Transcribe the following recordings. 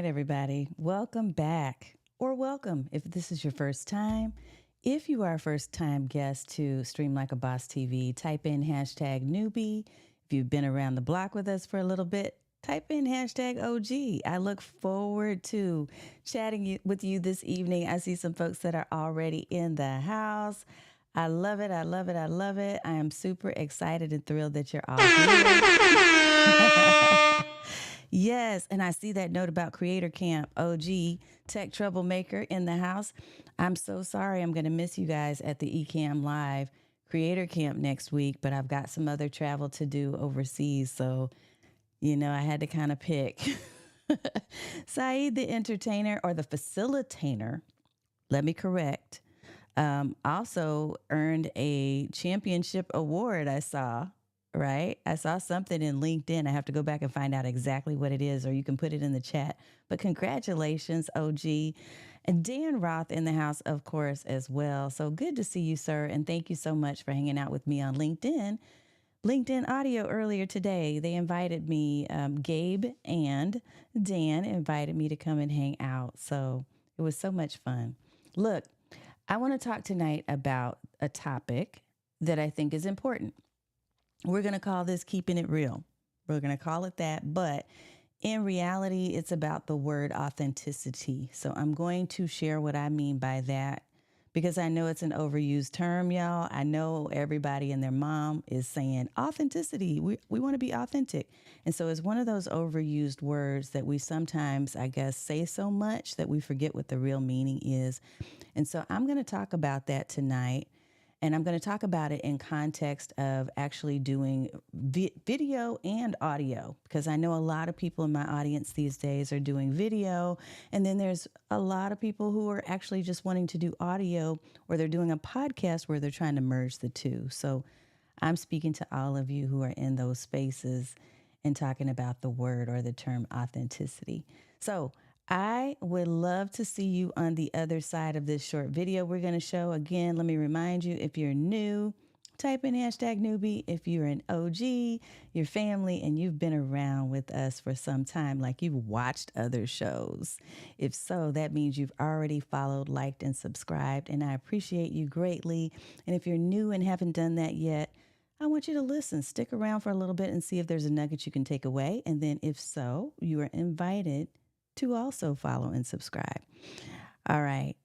right, everybody. Welcome back, or welcome if this is your first time. If you are a first time guest to Stream Like a Boss TV, type in hashtag newbie. If you've been around the block with us for a little bit, type in hashtag OG. I look forward to chatting with you this evening. I see some folks that are already in the house. I love it. I love it. I love it. I am super excited and thrilled that you're all here. Yes, and I see that note about Creator Camp. OG, tech troublemaker in the house. I'm so sorry. I'm going to miss you guys at the Ecamm Live Creator Camp next week, but I've got some other travel to do overseas. So, I had to kind of pick. Saeed, the entertainer or the facilitator, let me correct, also earned a championship award, I saw. Right? I saw something in LinkedIn. I have to go back and find out exactly what it is, or you can put it in the chat. But congratulations, OG. And Dan Roth in the house, of course, as well. So good to see you, sir. And thank you so much for hanging out with me on LinkedIn. LinkedIn Audio earlier today, they invited me, Gabe and Dan invited me to come and hang out. So it was so much fun. Look, I want to talk tonight about a topic that I think is important. We're going to call this keeping it real. We're going to call it that. But in reality, it's about the word authenticity. So I'm going to share what I mean by that because I know it's an overused term, y'all. I know everybody and their mom is saying authenticity. We want to be authentic. And so it's one of those overused words that we sometimes, I guess, say so much that we forget what the real meaning is. And so I'm going to talk about that tonight. And I'm going to talk about it in context of actually doing video and audio, because I know a lot of people in my audience these days are doing video. And then there's a lot of people who are actually just wanting to do audio, or they're doing a podcast where they're trying to merge the two. So I'm speaking to all of you who are in those spaces and talking about the word or the term authenticity. So I would love to see you on the other side of this short video we're going to show. Again, let me remind you, if you're new, type in hashtag newbie. If you're an OG, your family, and you've been around with us for some time, like you've watched other shows. If so, that means you've already followed, liked, and subscribed, and I appreciate you greatly. And if you're new and haven't done that yet, I want you to listen, stick around for a little bit and see if there's a nugget you can take away. And then if so, you are invited to also follow and subscribe. All right.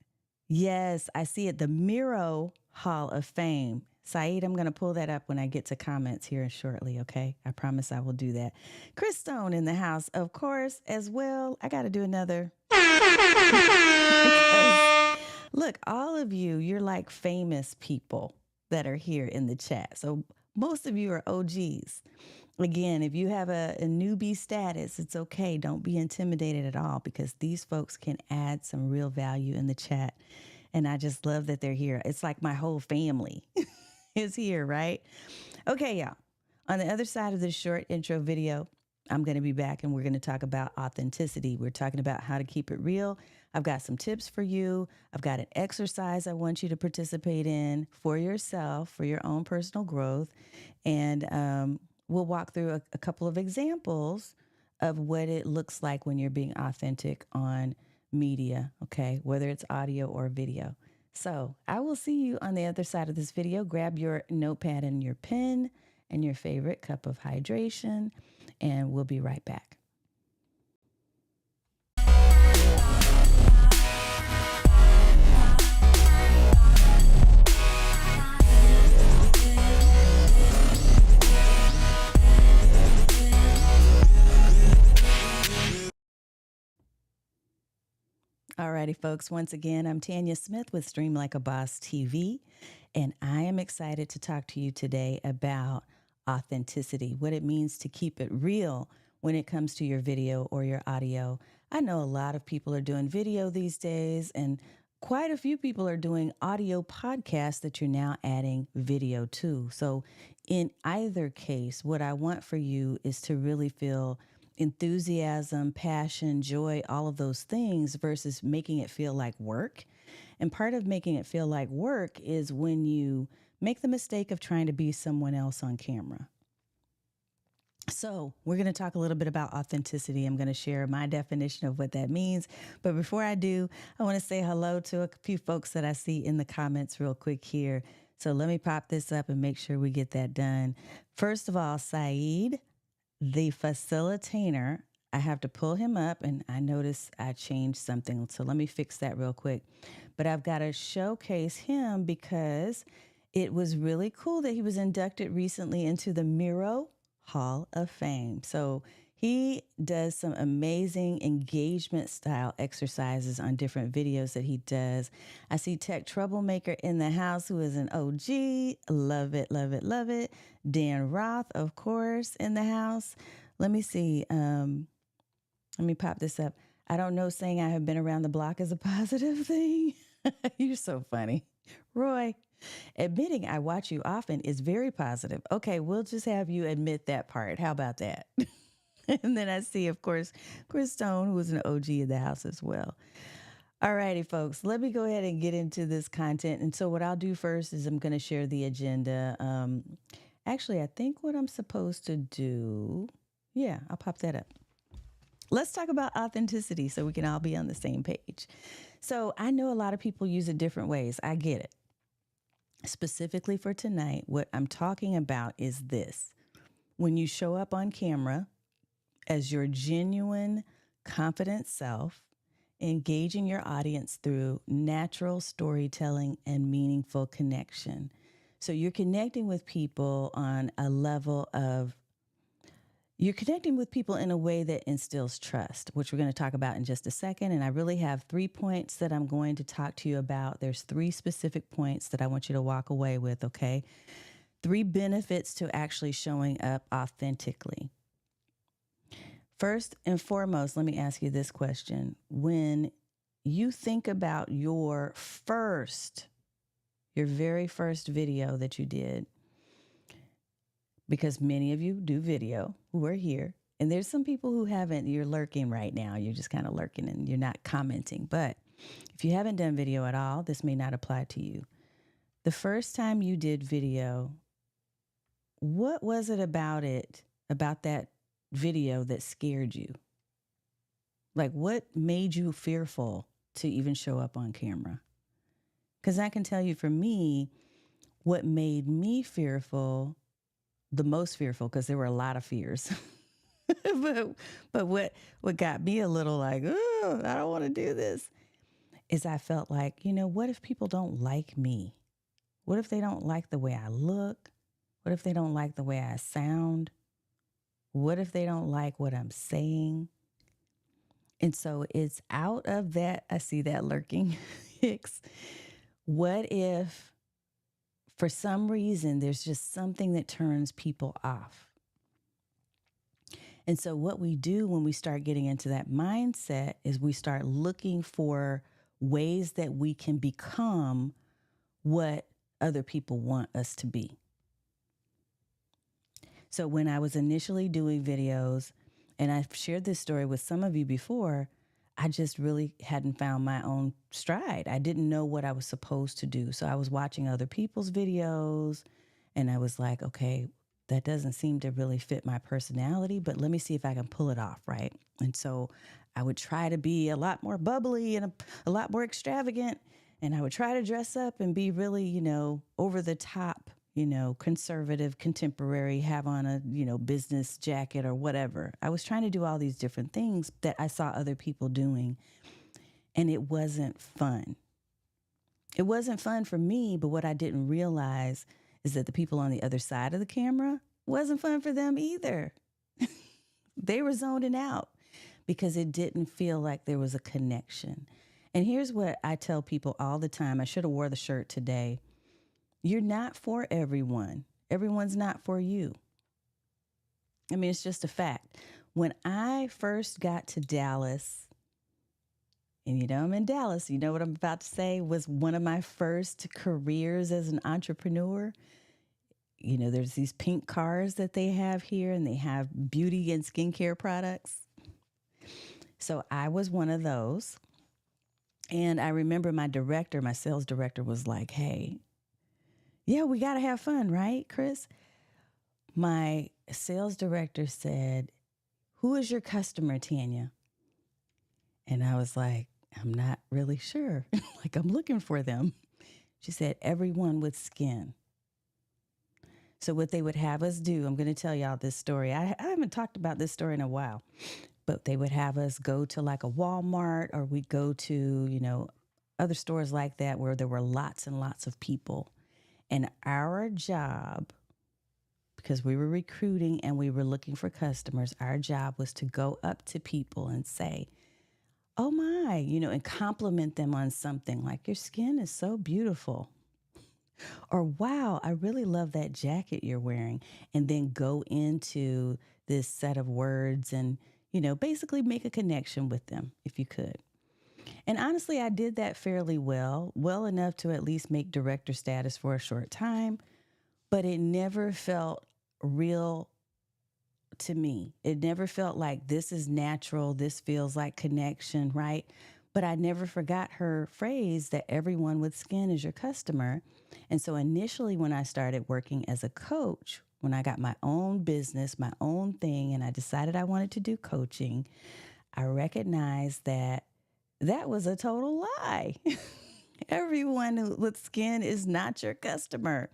Yes, I see it. The Miro Hall of Fame. Saeed, I'm going to pull that up when I get to comments here shortly, okay? I promise I will do that. Chris Stone in the house, of course, as well. I got to do another. Look, all of you, you're like famous people that are here in the chat. So most of you are OGs. Again, if you have a newbie status, it's okay. Don't be intimidated at all, because these folks can add some real value in the chat. And I just love that they're here. It's like my whole family is here, right? Okay, y'all. On the other side of this short intro video, I'm going to be back and we're going to talk about authenticity. We're talking about how to keep it real. I've got some tips for you. I've got an exercise I want you to participate in for yourself, for your own personal growth. And we'll walk through a couple of examples of what it looks like when you're being authentic on media, okay, whether it's audio or video. So I will see you on the other side of this video. Grab your notepad and your pen and your favorite cup of hydration, and we'll be right back. Alrighty, folks. Once again, I'm Tanya Smith with Stream Like a Boss TV, and I am excited to talk to you today about authenticity, what it means to keep it real when it comes to your video or your audio. I know a lot of people are doing video these days, and quite a few people are doing audio podcasts that you're now adding video to. So in either case, what I want for you is to really feel enthusiasm, passion, joy, all of those things versus making it feel like work. And part of making it feel like work is when you make the mistake of trying to be someone else on camera. So, we're going to talk a little bit about authenticity. I'm going to share my definition of what that means. But before I do, I want to say hello to a few folks that I see in the comments real quick here. So, let me pop this up and make sure we get that done. First of all, Saeed, the facilitator, I have to pull him up, and I notice I changed something. So, let me fix that real quick. But I've got to showcase him because it was really cool that he was inducted recently into the Miro Hall of Fame. So he does some amazing engagement style exercises on different videos that he does. I see Tech Troublemaker in the house, who is an OG. Love it, love it, love it. Dan Roth, of course, in the house. Let me see. Let me pop this up. I don't know, saying I have been around the block is a positive thing. You're so funny. Roy, admitting I watch you often is very positive. Okay, we'll just have you admit that part. How about that? And then I see, of course, Chris Stone, who is an OG in the house as well. All righty, folks, let me go ahead and get into this content. And so what I'll do first is I'm going to share the agenda. Actually, I think what I'm supposed to do, yeah, I'll pop that up. Let's talk about authenticity so we can all be on the same page. So I know a lot of people use it different ways. I get it. Specifically for tonight, what I'm talking about is this. When you show up on camera as your genuine, confident self, engaging your audience through natural storytelling and meaningful connection. So you're connecting with people on a level of, you're connecting with people in a way that instills trust, which we're going to talk about in just a second. And I really have 3 points that I'm going to talk to you about. There's 3 specific points that I want you to walk away with, okay? 3 benefits to actually showing up authentically. First and foremost, let me ask you this question. When you think about your very first video that you did, because many of you do video who are here, and there's some people who haven't, you're lurking right now. You're just kind of lurking and you're not commenting. But if you haven't done video at all, this may not apply to you. The first time you did video, what was it, about that video that scared you? Like, what made you fearful to even show up on camera? Because I can tell you, for me, what made me fearful, the most fearful, because there were a lot of fears, but what got me a little like, oh, I don't want to do this, is I felt like, what if people don't like me? What if they don't like the way I look? What if they don't like the way I sound? What if they don't like what I'm saying? And so it's out of that, I see that lurking, Hicks. What if for some reason there's just something that turns people off? And so what we do when we start getting into that mindset is we start looking for ways that we can become what other people want us to be. So when I was initially doing videos, and I've shared this story with some of you before, I just really hadn't found my own stride. I didn't know what I was supposed to do. So I was watching other people's videos and I was like, okay, that doesn't seem to really fit my personality, but let me see if I can pull it off, right? And so I would try to be a lot more bubbly and a lot more extravagant. And I would try to dress up and be really, over the top, conservative, contemporary, have on a, business jacket or whatever. I was trying to do all these different things that I saw other people doing, and it wasn't fun. It wasn't fun for me, but what I didn't realize is that the people on the other side of the camera wasn't fun for them either. They were zoning out because it didn't feel like there was a connection. And here's what I tell people all the time. I should have wore the shirt today. You're not for everyone. Everyone's not for you. I mean, it's just a fact. When I first got to Dallas, and I'm in Dallas, what I'm about to say was one of my first careers as an entrepreneur. There's these pink cars that they have here, and they have beauty and skincare products. So I was one of those. And I remember my sales director was like, hey, yeah, we got to have fun, right, Chris? My sales director said, "Who is your customer, Tanya?" And I was like, "I'm not really sure." Like, I'm looking for them. She said, "Everyone with skin." So, what they would have us do, I'm going to tell y'all this story. I haven't talked about this story in a while, but they would have us go to like a Walmart, or we'd go to, other stores like that where there were lots and lots of people. And our job, because we were recruiting and we were looking for customers, our job was to go up to people and say, "Oh my," and compliment them on something like, "Your skin is so beautiful." Or, "Wow, I really love that jacket you're wearing." And then go into this set of words and, basically make a connection with them if you could. And honestly, I did that fairly well enough to at least make director status for a short time, but it never felt real to me. It never felt like this is natural. This feels like connection, right? But I never forgot her phrase that everyone with skin is your customer. And so initially, when I started working as a coach, when I got my own business, my own thing, and I decided I wanted to do coaching, I recognized that that was a total lie. Everyone with skin is not your customer.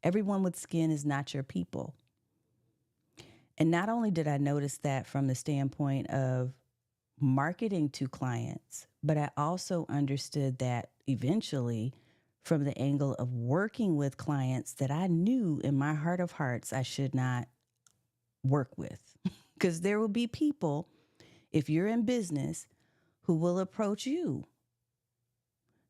Everyone with skin is not your people. And not only did I notice that from the standpoint of marketing to clients, but I also understood that eventually from the angle of working with clients that I knew in my heart of hearts I should not work with. Because there will be people, if you're in business, who will approach you.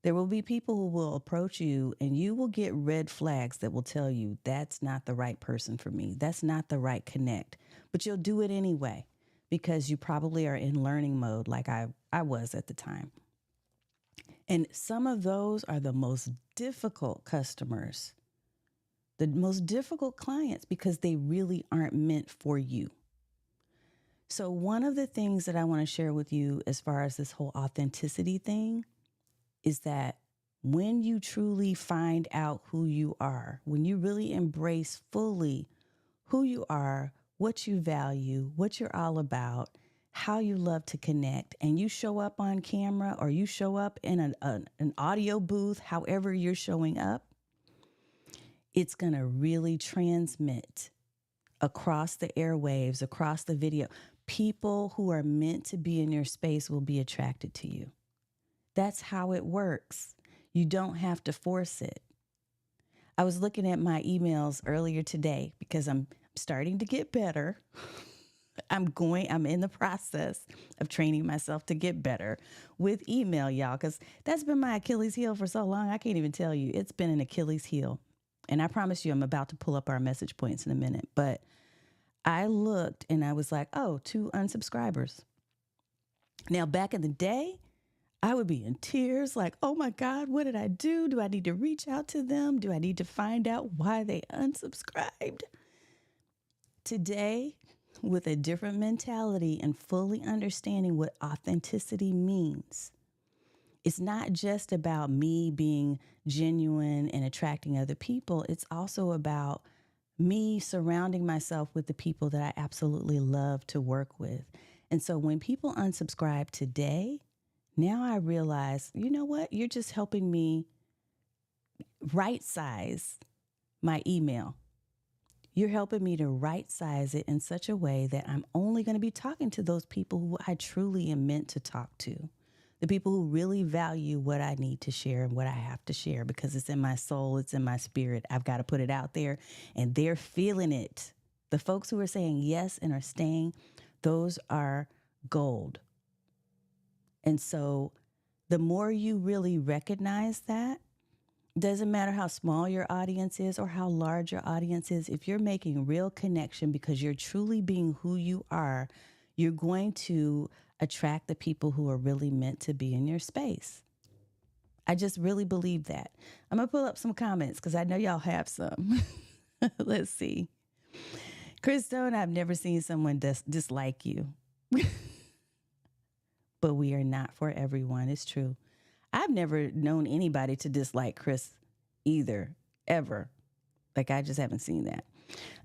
There will be people who will approach you and you will get red flags that will tell you that's not the right person for me. That's not the right connect. But you'll do it anyway because you probably are in learning mode like I was at the time. And some of those are the most difficult customers, the most difficult clients because they really aren't meant for you. So one of the things that I want to share with you as far as this whole authenticity thing is that when you truly find out who you are, when you really embrace fully who you are, what you value, what you're all about, how you love to connect, and you show up on camera or you show up in an audio booth, however you're showing up, it's going to really transmit across the airwaves, across the video. People who are meant to be in your space will be attracted to you. That's how it works. You don't have to force it. I was looking at my emails earlier today because I'm starting to get better. I'm in the process of training myself to get better with email, y'all, because that's been my Achilles heel for so long. I can't even tell you. It's been an Achilles heel. And I promise you, I'm about to pull up our message points in a minute. But I looked and I was like, oh, 2 unsubscribers. Now, back in the day, I would be in tears like, oh my God, what did I do? Do I need to reach out to them? Do I need to find out why they unsubscribed? Today, with a different mentality and fully understanding what authenticity means, it's not just about me being genuine and attracting other people. It's also about me surrounding myself with the people that I absolutely love to work with. And so when people unsubscribe today, now I realize, you know what? You're just helping me right size my email. You're helping me to right size it in such a way that I'm only going to be talking to those people who I truly am meant to talk to. The people who really value what I need to share and what I have to share because it's in my soul, it's in my spirit. I've got to put it out there and they're feeling it. The folks who are saying yes and are staying, those are gold. And so the more you really recognize that, doesn't matter how small your audience is or how large your audience is, if you're making real connection because you're truly being who you are, you're going to attract the people who are really meant to be in your space. I just really believe that. I'm going to pull up some comments because I know y'all have some. Let's see. Chris Stone, I've never seen someone dislike you. But we are not for everyone. It's true. I've never known anybody to dislike Chris either, ever. Like, I just haven't seen that.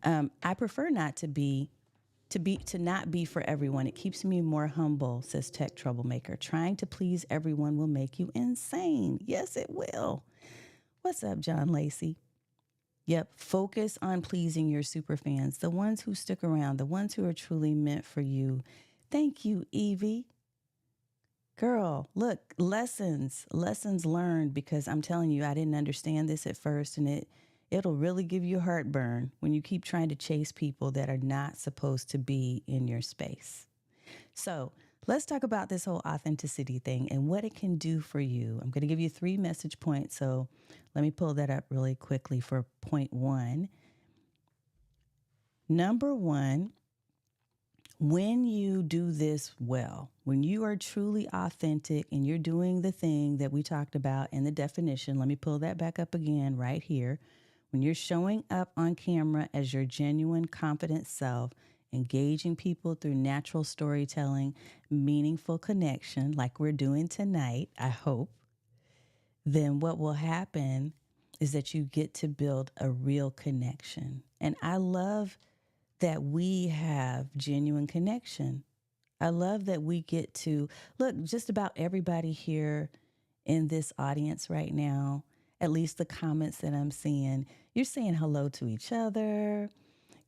I prefer not to be to not be for everyone. It keeps me more humble, says Tech Troublemaker. Trying to please everyone will make you insane. Yes, it will. What's up, John Lacey? Yep, focus on pleasing your super fans, the ones who stick around, the ones who are truly meant for you. Thank you, Evie. Girl, look, lessons learned, because I'm telling you, I didn't understand this at first, and it'll really give you heartburn when you keep trying to chase people that are not supposed to be in your space. So let's talk about this whole authenticity thing and what it can do for you. I'm going to give you 3 message points. So let me pull that up really quickly for point 1. Number 1, when you do this well, when you are truly authentic and you're doing the thing that we talked about in the definition, let me pull that back up again right here. When you're showing up on camera as your genuine, confident self, engaging people through natural storytelling, meaningful connection, like we're doing tonight, I hope, then what will happen is that you get to build a real connection. And I love that we have genuine connection. I love that we get to look, just about everybody here in this audience right now, at least the comments that I'm seeing, you're saying hello to each other.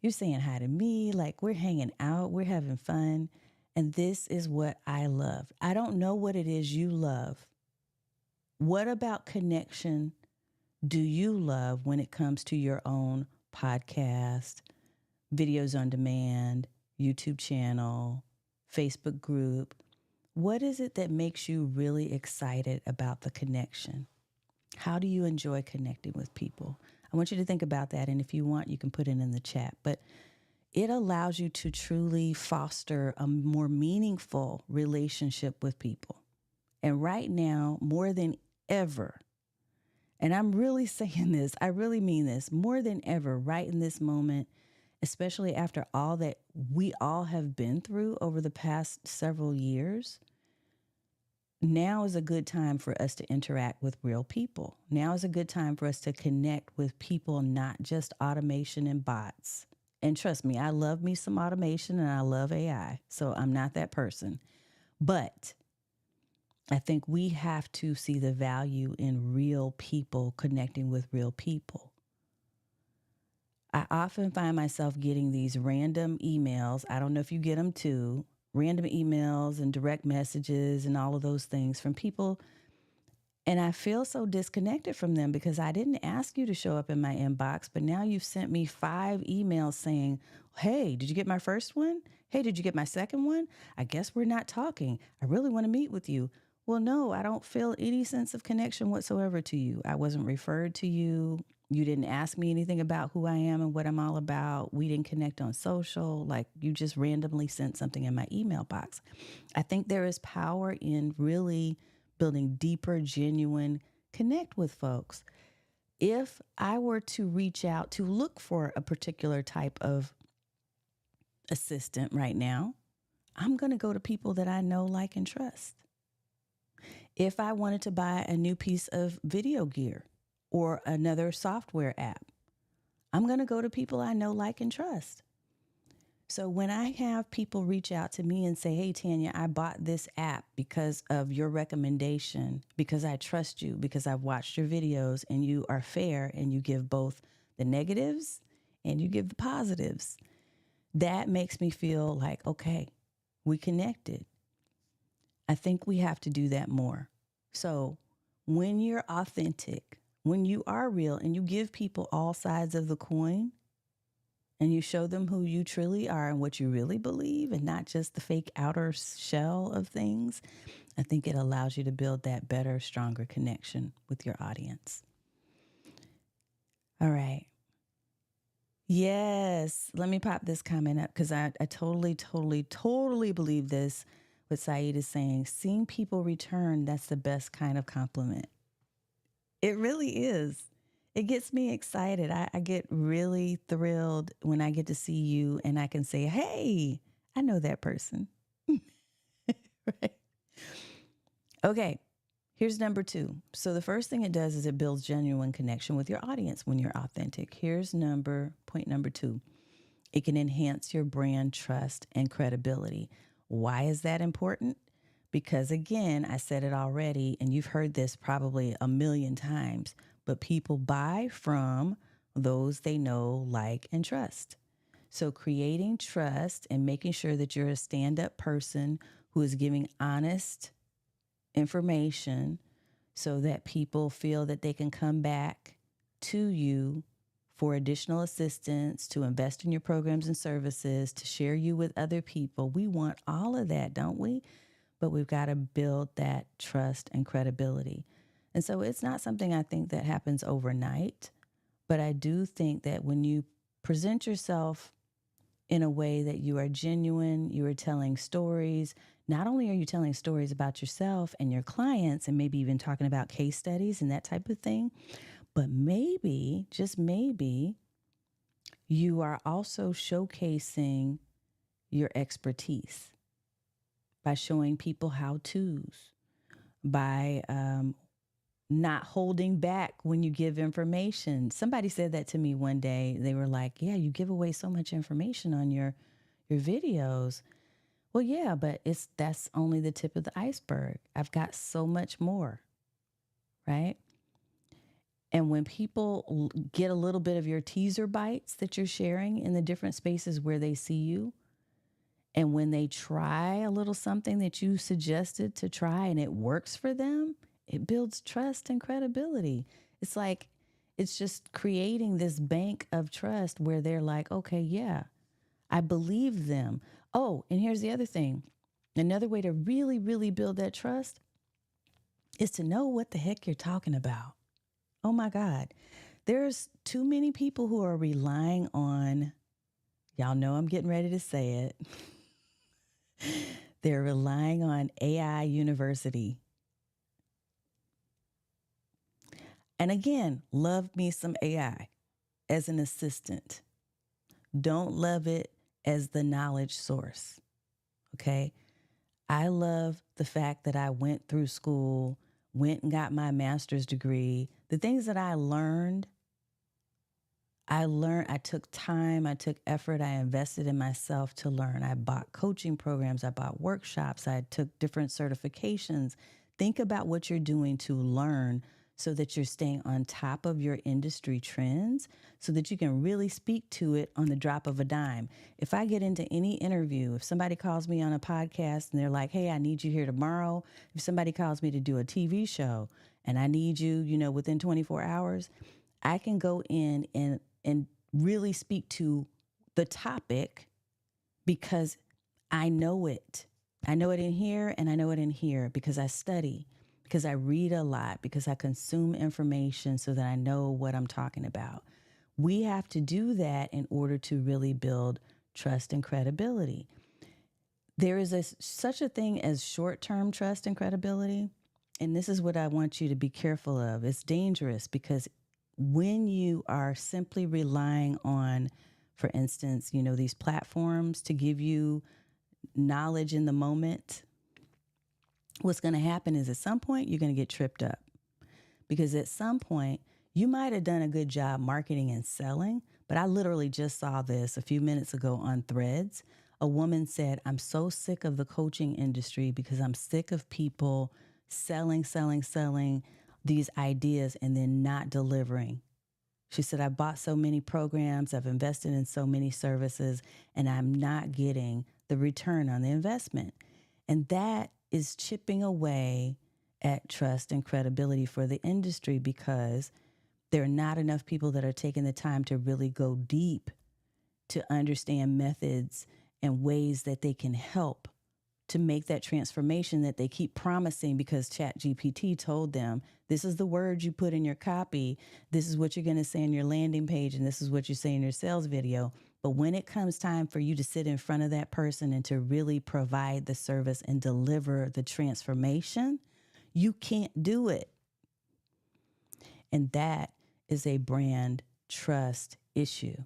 You're saying hi to me. Like, we're hanging out, we're having fun. And this is what I love. I don't know what it is you love. What about connection do you love when it comes to your own podcast, videos on demand, YouTube channel, Facebook group? What is it that makes you really excited about the connection? How do you enjoy connecting with people? I want you to think about that. And if you want, you can put it in the chat. But it allows you to truly foster a more meaningful relationship with people. And right now, more than ever, and I'm really saying this, I really mean this, more than ever, right in this moment, especially after all that we all have been through over the past several years, now is a good time for us to interact with real people. Now is a good time for us to connect with people, not just automation and bots. And trust me, I love me some automation and I love AI. So I'm not that person. But I think we have to see the value in real people connecting with real people. I often find myself getting these random emails. I don't know if you get them too. Random emails and direct messages and all of those things from people. And I feel so disconnected from them because I didn't ask you to show up in my inbox, but now you've sent me 5 emails saying, hey, did you get my first one? Hey, did you get my second one? I guess we're not talking. I really want to meet with you. Well, no, I don't feel any sense of connection whatsoever to you. I wasn't referred to you. You didn't ask me anything about who I am and what I'm all about. We didn't connect on social. Like, you just randomly sent something in my email box. I think there is power in really building deeper, genuine connect with folks. If I were to reach out to look for a particular type of assistant right now, I'm going to go to people that I know, like, and trust. If I wanted to buy a new piece of video gear or another software app, I'm going to go to people I know, like, and trust. So when I have people reach out to me and say, hey, Tanya, I bought this app because of your recommendation, because I trust you, because I've watched your videos and you are fair and you give both the negatives and you give the positives, that makes me feel like, okay, we connected. I think we have to do that more. So when you're authentic, when you are real and you give people all sides of the coin, and you show them who you truly are and what you really believe and not just the fake outer shell of things, I think it allows you to build that better, stronger connection with your audience. All right. Yes. Let me pop this comment up because I totally believe this, what Saeed is saying. Seeing people return, that's the best kind of compliment. It really is. It gets me excited. I get really thrilled when I get to see you and I can say, hey, I know that person. Right? Okay, Here's number two. So the first thing it does is it builds genuine connection with your audience when you're authentic. Here's point number two. It can enhance your brand trust and credibility. Why is that important? Because again, I said it already, and you've heard this probably a million times, but people buy from those they know, like, and trust. So creating trust and making sure that you're a stand-up person who is giving honest information so that people feel that they can come back to you for additional assistance, to invest in your programs and services, to share you with other people. We want all of that, don't we? But we've got to build that trust and credibility. And so it's not something I think that happens overnight, but I do think that when you present yourself in a way that you are genuine, you are telling stories. Not only are you telling stories about yourself and your clients, and maybe even talking about case studies and that type of thing, but maybe, just maybe, you are also showcasing your expertise by showing people how-tos, by not holding back when you give information. Somebody said that to me one day. They were like, yeah, you give away so much information on your videos. Well, yeah, but that's only the tip of the iceberg. I've got so much more, right? And when people get a little bit of your teaser bites that you're sharing in the different spaces where they see you, and when they try a little something that you suggested to try and it works for them, it builds trust and credibility. It's like, it's just creating this bank of trust where they're like, okay, yeah, I believe them. Oh, and here's the other thing. Another way to really, really build that trust is to know what the heck you're talking about. Oh my God. There's too many people who are relying on, y'all know I'm getting ready to say it. They're relying on AI University. And again, love me some AI as an assistant. Don't love it as the knowledge source. Okay. I love the fact that I went through school, went and got my master's degree. The things that I took time, I took effort, I invested in myself to learn. I bought coaching programs, I bought workshops, I took different certifications. Think about what you're doing to learn so that you're staying on top of your industry trends so that you can really speak to it on the drop of a dime. If I get into any interview, if somebody calls me on a podcast and they're like, hey, I need you here tomorrow. If somebody calls me to do a TV show and I need you, within 24 hours, I can go in and really speak to the topic because I know it. I know it in here and I know it in here because I study, because I read a lot, because I consume information so that I know what I'm talking about. We have to do that in order to really build trust and credibility. There is such a thing as short-term trust and credibility. And this is what I want you to be careful of. It's dangerous because when you are simply relying on, for instance, these platforms to give you knowledge in the moment, what's going to happen is at some point you're going to get tripped up because at some point you might have done a good job marketing and selling, but I literally just saw this a few minutes ago on Threads. A woman said, I'm so sick of the coaching industry because I'm sick of people selling these ideas and then not delivering. She said, I bought so many programs, I've invested in so many services, and I'm not getting the return on the investment. And that is chipping away at trust and credibility for the industry because there are not enough people that are taking the time to really go deep to understand methods and ways that they can help to make that transformation that they keep promising because ChatGPT told them, this is the words you put in your copy, this is what you're going to say in your landing page, and this is what you say in your sales video. But when it comes time for you to sit in front of that person and to really provide the service and deliver the transformation, you can't do it. And that is a brand trust issue.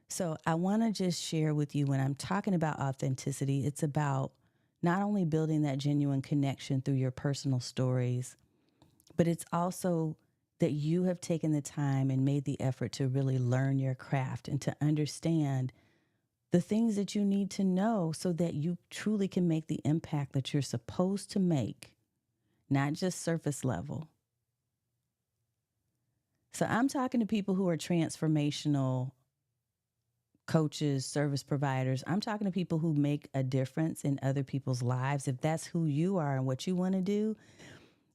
So I want to just share with you when I'm talking about authenticity, it's about not only building that genuine connection through your personal stories, but it's also that you have taken the time and made the effort to really learn your craft and to understand the things that you need to know so that you truly can make the impact that you're supposed to make, not just surface level. So I'm talking to people who are transformational coaches, service providers. I'm talking to people who make a difference in other people's lives. If that's who you are and what you want to do,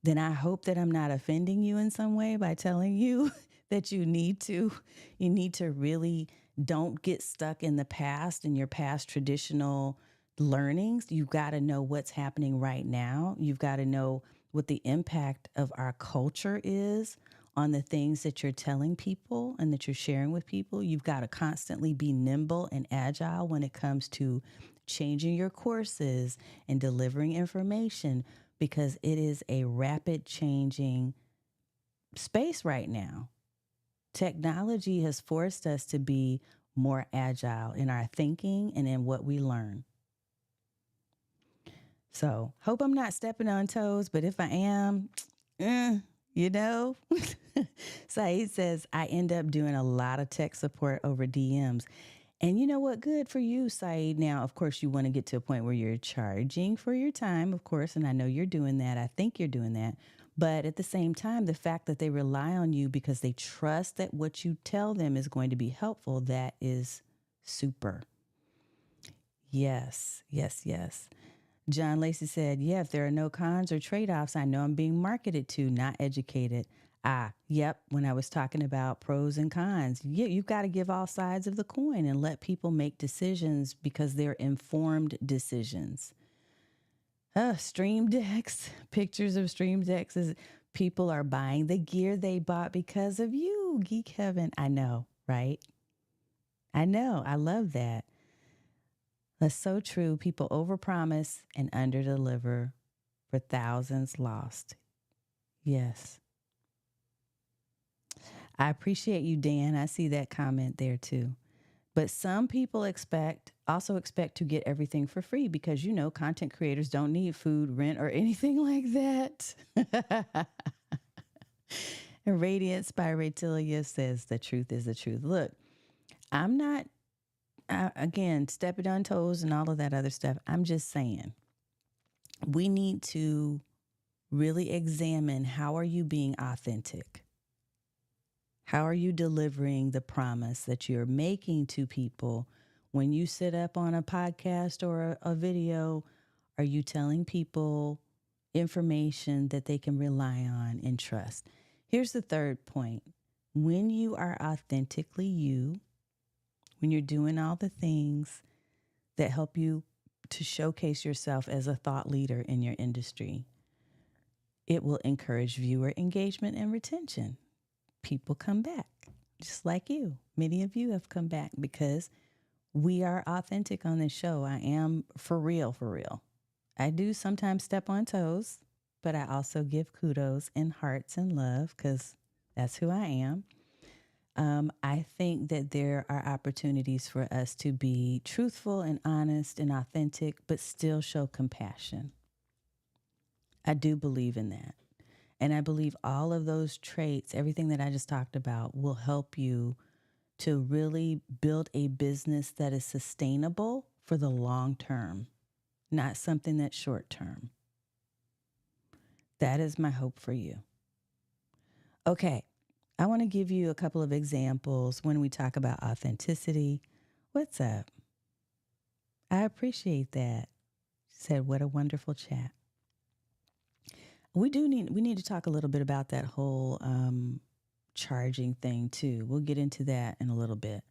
then I hope that I'm not offending you in some way by telling you that you need to really don't get stuck in the past and your past traditional learnings. You've got to know what's happening right now. You've got to know what the impact of our culture is on the things that you're telling people and that you're sharing with people. You've got to constantly be nimble and agile when it comes to changing your courses and delivering information because it is a rapid changing space right now. Technology has forced us to be more agile in our thinking and in what we learn. So, hope I'm not stepping on toes, but if I am, you know, Saeed says, I end up doing a lot of tech support over DMs. And you know what? Good for you, Saeed. Now, of course, you want to get to a point where you're charging for your time, of course. And I know you're doing that. I think you're doing that. But at the same time, the fact that they rely on you because they trust that what you tell them is going to be helpful, that is super. Yes, yes, yes. John Lacey said, yeah, if there are no cons or trade offs, I know I'm being marketed to, not educated. Yep. When I was talking about pros and cons, yeah, you've got to give all sides of the coin and let people make decisions because they're informed decisions. Stream decks, pictures of stream decks is people are buying the gear they bought because of you, Geek Heaven. I know, right? I know. I love that. That's so true. People overpromise and underdeliver for thousands lost. Yes. I appreciate you, Dan. I see that comment there too. But some people also expect to get everything for free because, content creators don't need food, rent, or anything like that. And Radiance by Ratilia says the truth is the truth. Look, I'm not, again, stepping on toes and all of that other stuff. I'm just saying we need to really examine, how are you being authentic? How are you delivering the promise that you're making to people when you sit up on a podcast or a video? Are you telling people information that they can rely on and trust? Here's the third point. When you are authentically you, when you're doing all the things that help you to showcase yourself as a thought leader in your industry, it will encourage viewer engagement and retention. People come back, just like you. Many of you have come back because we are authentic on this show. I am for real, for real. I do sometimes step on toes, but I also give kudos and hearts and love because that's who I am. I think that there are opportunities for us to be truthful and honest and authentic, but still show compassion. I do believe in that. And I believe all of those traits, everything that I just talked about, will help you to really build a business that is sustainable for the long term, not something that's short term. That is my hope for you. Okay, I want to give you a couple of examples when we talk about authenticity. What's up? I appreciate that. She said, what a wonderful chat. We need to talk a little bit about that whole charging thing too. We'll get into that in a little bit.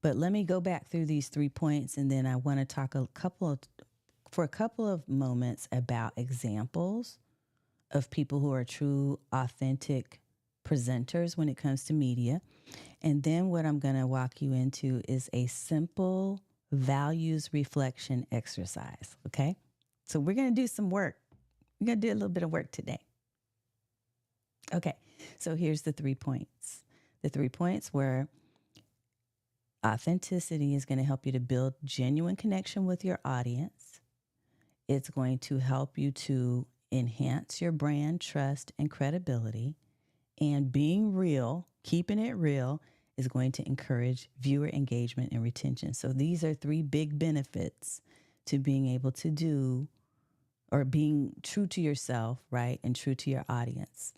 But let me go back through these 3 points, and then I want to talk for a couple of moments about examples of people who are true, authentic presenters when it comes to media. And then what I'm going to walk you into is a simple values reflection exercise. Okay. So we're going to do some work. We're going to do a little bit of work today. Okay. So here's the 3 points. The 3 points were: authenticity is going to help you to build genuine connection with your audience. It's going to help you to enhance your brand trust and credibility. And being real, keeping it real, is going to encourage viewer engagement and retention. So these are three big benefits to being able to do or being true to yourself, right? And true to your audience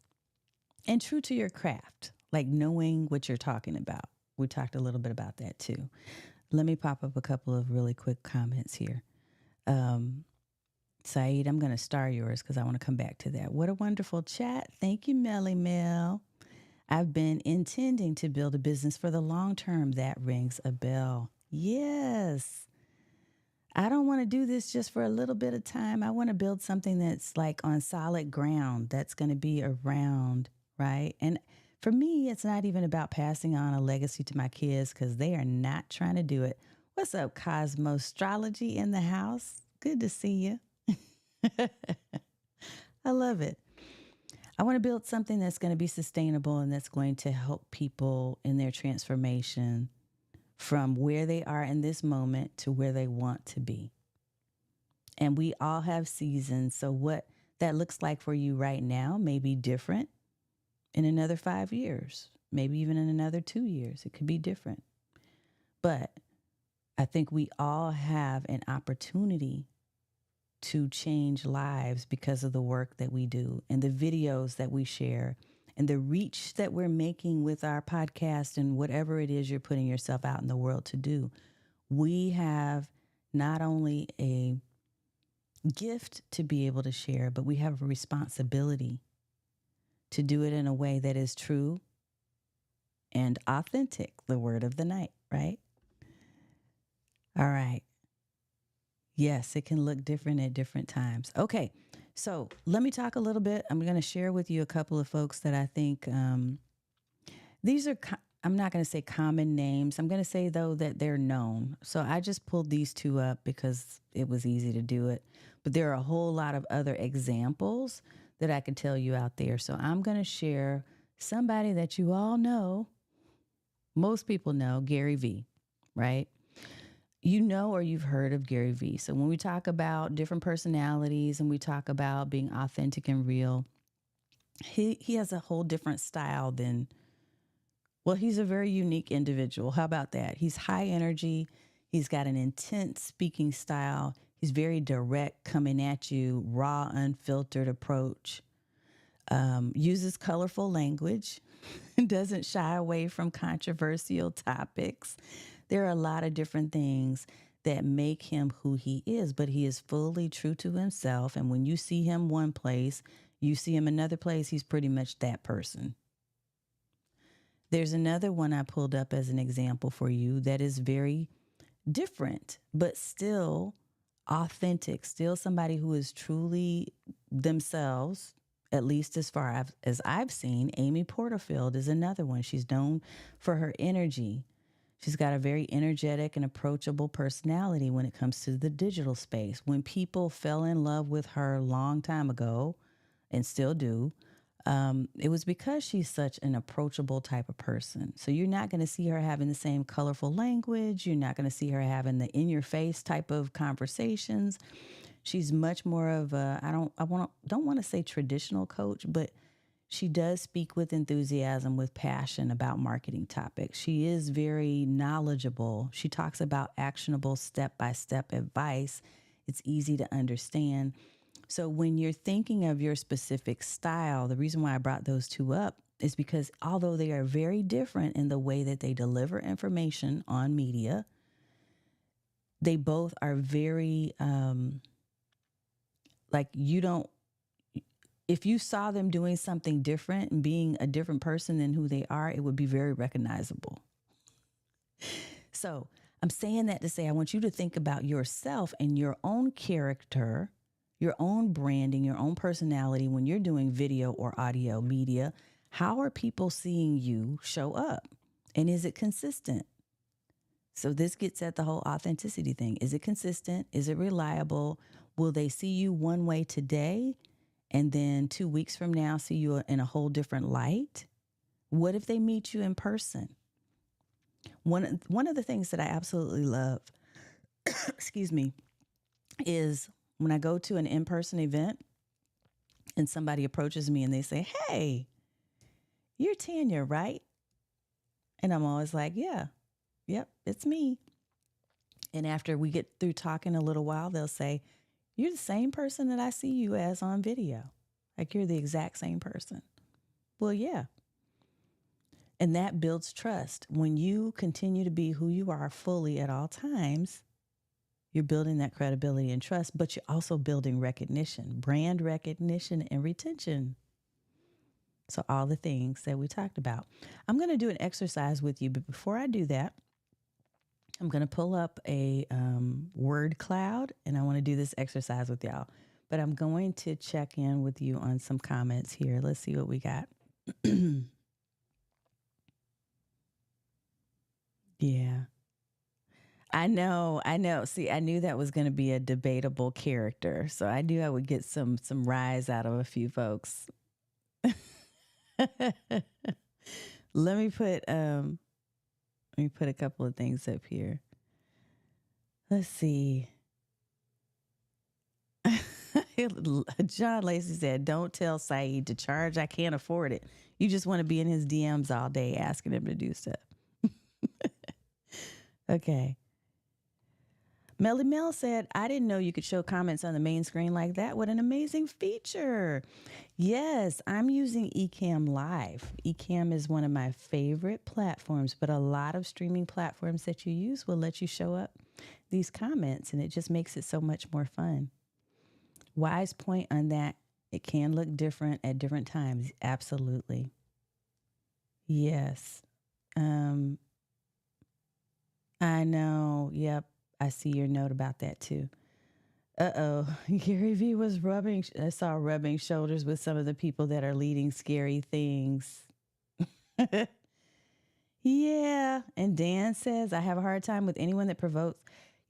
and true to your craft, like knowing what you're talking about. We talked a little bit about that too. Let me pop up a couple of really quick comments here. Saeed, I'm going to star yours because I want to come back to that. What a wonderful chat. Thank you, Melly Mel. I've been intending to build a business for the long term. That rings a bell. Yes. I don't want to do this just for a little bit of time. I want to build something that's like on solid ground that's going to be around, right? And for me, it's not even about passing on a legacy to my kids because they are not trying to do it. What's up, Cosmostrology in the house? Good to see you. I love it. I want to build something that's going to be sustainable and that's going to help people in their transformation from where they are in this moment to where they want to be. And we all have seasons. So what that looks like for you right now may be different in another 5 years, maybe even in another 2 years. It could be different. But I think we all have an opportunity to change lives because of the work that we do and the videos that we share and the reach that we're making with our podcast and whatever it is you're putting yourself out in the world to do. We have not only a gift to be able to share, but we have a responsibility to do it in a way that is true and authentic, the word of the night, right? All right. Yes, it can look different at different times. Okay, so let me talk a little bit. I'm going to share with you a couple of folks that I think these are, I'm not going to say common names. I'm going to say, though, that they're known. So I just pulled these two up because it was easy to do it. But there are a whole lot of other examples that I could tell you out there. So I'm going to share somebody that you all know. Most people know, Gary Vee, right? You know, or you've heard of Gary Vee. So when we talk about different personalities and we talk about being authentic and real, he has a whole different style than, well, he's a very unique individual. How about that? He's high energy. He's got an intense speaking style. He's very direct, coming at you, raw, unfiltered approach. Uses colorful language, doesn't shy away from controversial topics. There are a lot of different things that make him who he is, but he is fully true to himself. And when you see him one place, you see him another place, he's pretty much that person. There's another one I pulled up as an example for you that is very different, but still authentic, still somebody who is truly themselves, at least as far as I've seen. Amy Porterfield is another one. She's known for her energy. She's got a very energetic and approachable personality when it comes to the digital space. When people fell in love with her a long time ago, and still do, it was because she's such an approachable type of person. So you're not going to see her having the same colorful language. You're not going to see her having the in-your-face type of conversations. She's much more of a, don't want to say traditional coach, but she does speak with enthusiasm, with passion about marketing topics. She is very knowledgeable. She talks about actionable step-by-step advice. It's easy to understand. So when you're thinking of your specific style, the reason why I brought those two up is because although they are very different in the way that they deliver information on media, they both are very, like you don't, if you saw them doing something different and being a different person than who they are, it would be very recognizable. So I'm saying that to say I want you to think about yourself and your own character, your own branding, your own personality when you're doing video or audio media. How are people seeing you show up? And is it consistent? So this gets at the whole authenticity thing. Is it consistent? Is it reliable? Will they see you one way today and then 2 weeks from now see you in a whole different light? What if they meet you in person? One of the things that I absolutely love, excuse me, is when I go to an in-person event, and somebody approaches me and they say, "Hey, you're Tanya, right?" And I'm always like, "Yeah, yep, it's me." And after we get through talking a little while, they'll say, "You're the same person that I see you as on video. Like you're the exact same person." Well, yeah. And that builds trust. When you continue to be who you are fully at all times, you're building that credibility and trust, but you're also building recognition, brand recognition, and retention. So, all the things that we talked about. I'm going to do an exercise with you, but before I do that, I'm going to pull up a word cloud and I want to do this exercise with y'all. But I'm going to check in with you on some comments here. Let's see what we got. Yeah. I know, I know. See, I knew that was going to be a debatable character, so I knew I would get some rise out of a few folks. let me put um let me put a couple of things up here. Let's see. John Lacey said, "Don't tell Saeed to charge. I can't afford it. You just want to be in his DMs all day asking him to do stuff." Okay. Melly Mel said, "I didn't know you could show comments on the main screen like that. What an amazing feature." Yes, I'm using Ecamm Live. Ecamm is one of my favorite platforms, but a lot of streaming platforms that you use will let you show up these comments, and it just makes it so much more fun. Wise point on that. It can look different at different times. Absolutely. Yes. Um, I know. Yep. I see your note about that too. Uh-oh. Gary V was I saw rubbing shoulders with some of the people that are leading scary things. Yeah. And Dan says, "I have a hard time with anyone that provokes."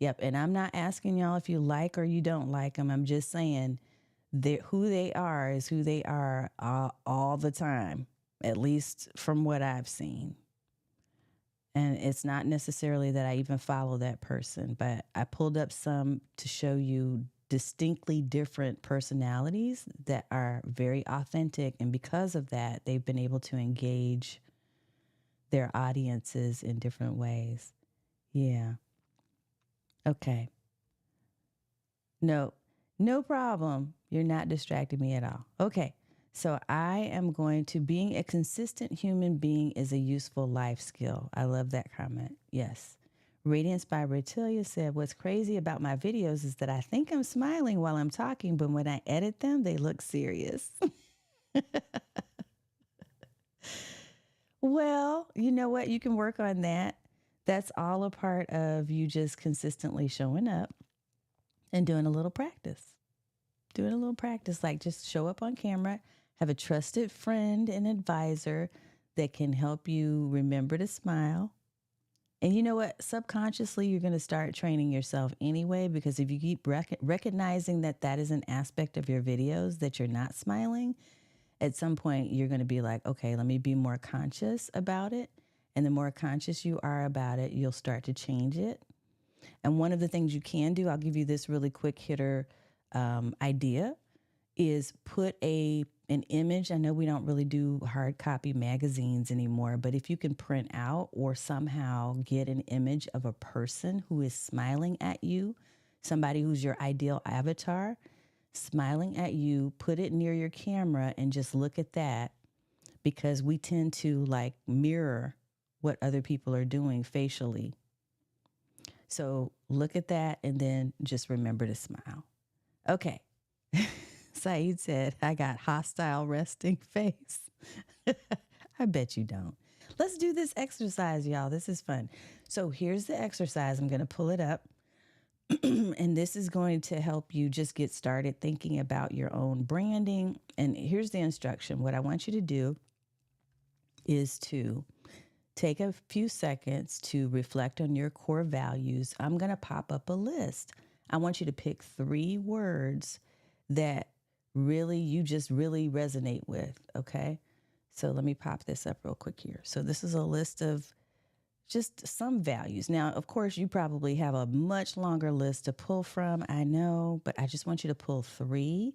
Yep. And I'm not asking y'all if you like or you don't like them. I'm just saying that who they are is who they are all the time, at least from what I've seen. And it's not necessarily that I even follow that person, but I pulled up some to show you distinctly different personalities that are very authentic. And because of that, they've been able to engage their audiences in different ways. Yeah. Okay. No, no problem. You're not distracting me at all. Okay. So I am going to being a consistent human being is a useful life skill. I love that comment. Yes. Radiance by Ratilia said, "What's crazy about my videos is that I think I'm smiling while I'm talking, but when I edit them, they look serious." Well, you know what? You can work on that. That's all a part of you just consistently showing up and doing a little practice. Doing a little practice, like just show up on camera, have a trusted friend and advisor that can help you remember to smile. And you know what? Subconsciously, you're going to start training yourself anyway, because if you keep recognizing that that is an aspect of your videos that you're not smiling, at some point you're going to be like, okay, let me be more conscious about it. And the more conscious you are about it, you'll start to change it. And one of the things you can do, I'll give you this really quick hitter idea, is put an image. I know we don't really do hard copy magazines anymore, but if you can print out or somehow get an image of a person who is smiling at you, somebody who's your ideal avatar, smiling at you, put it near your camera and just look at that, because we tend to like mirror what other people are doing facially. So look at that and then just remember to smile. Okay. Saeed said, "I got hostile resting face." I bet you don't. Let's do this exercise, y'all. This is fun. So here's the exercise. I'm going to pull it up. And this is going to help you just get started thinking about your own branding. And here's the instruction. What I want you to do is to take a few seconds to reflect on your core values. I'm going to pop up a list. I want you to pick 3 words that really you just really resonate with. Okay. So let me pop this up real quick here. So this is a list of just some values. Now, of course, you probably have a much longer list to pull from. I know, but I just want you to pull 3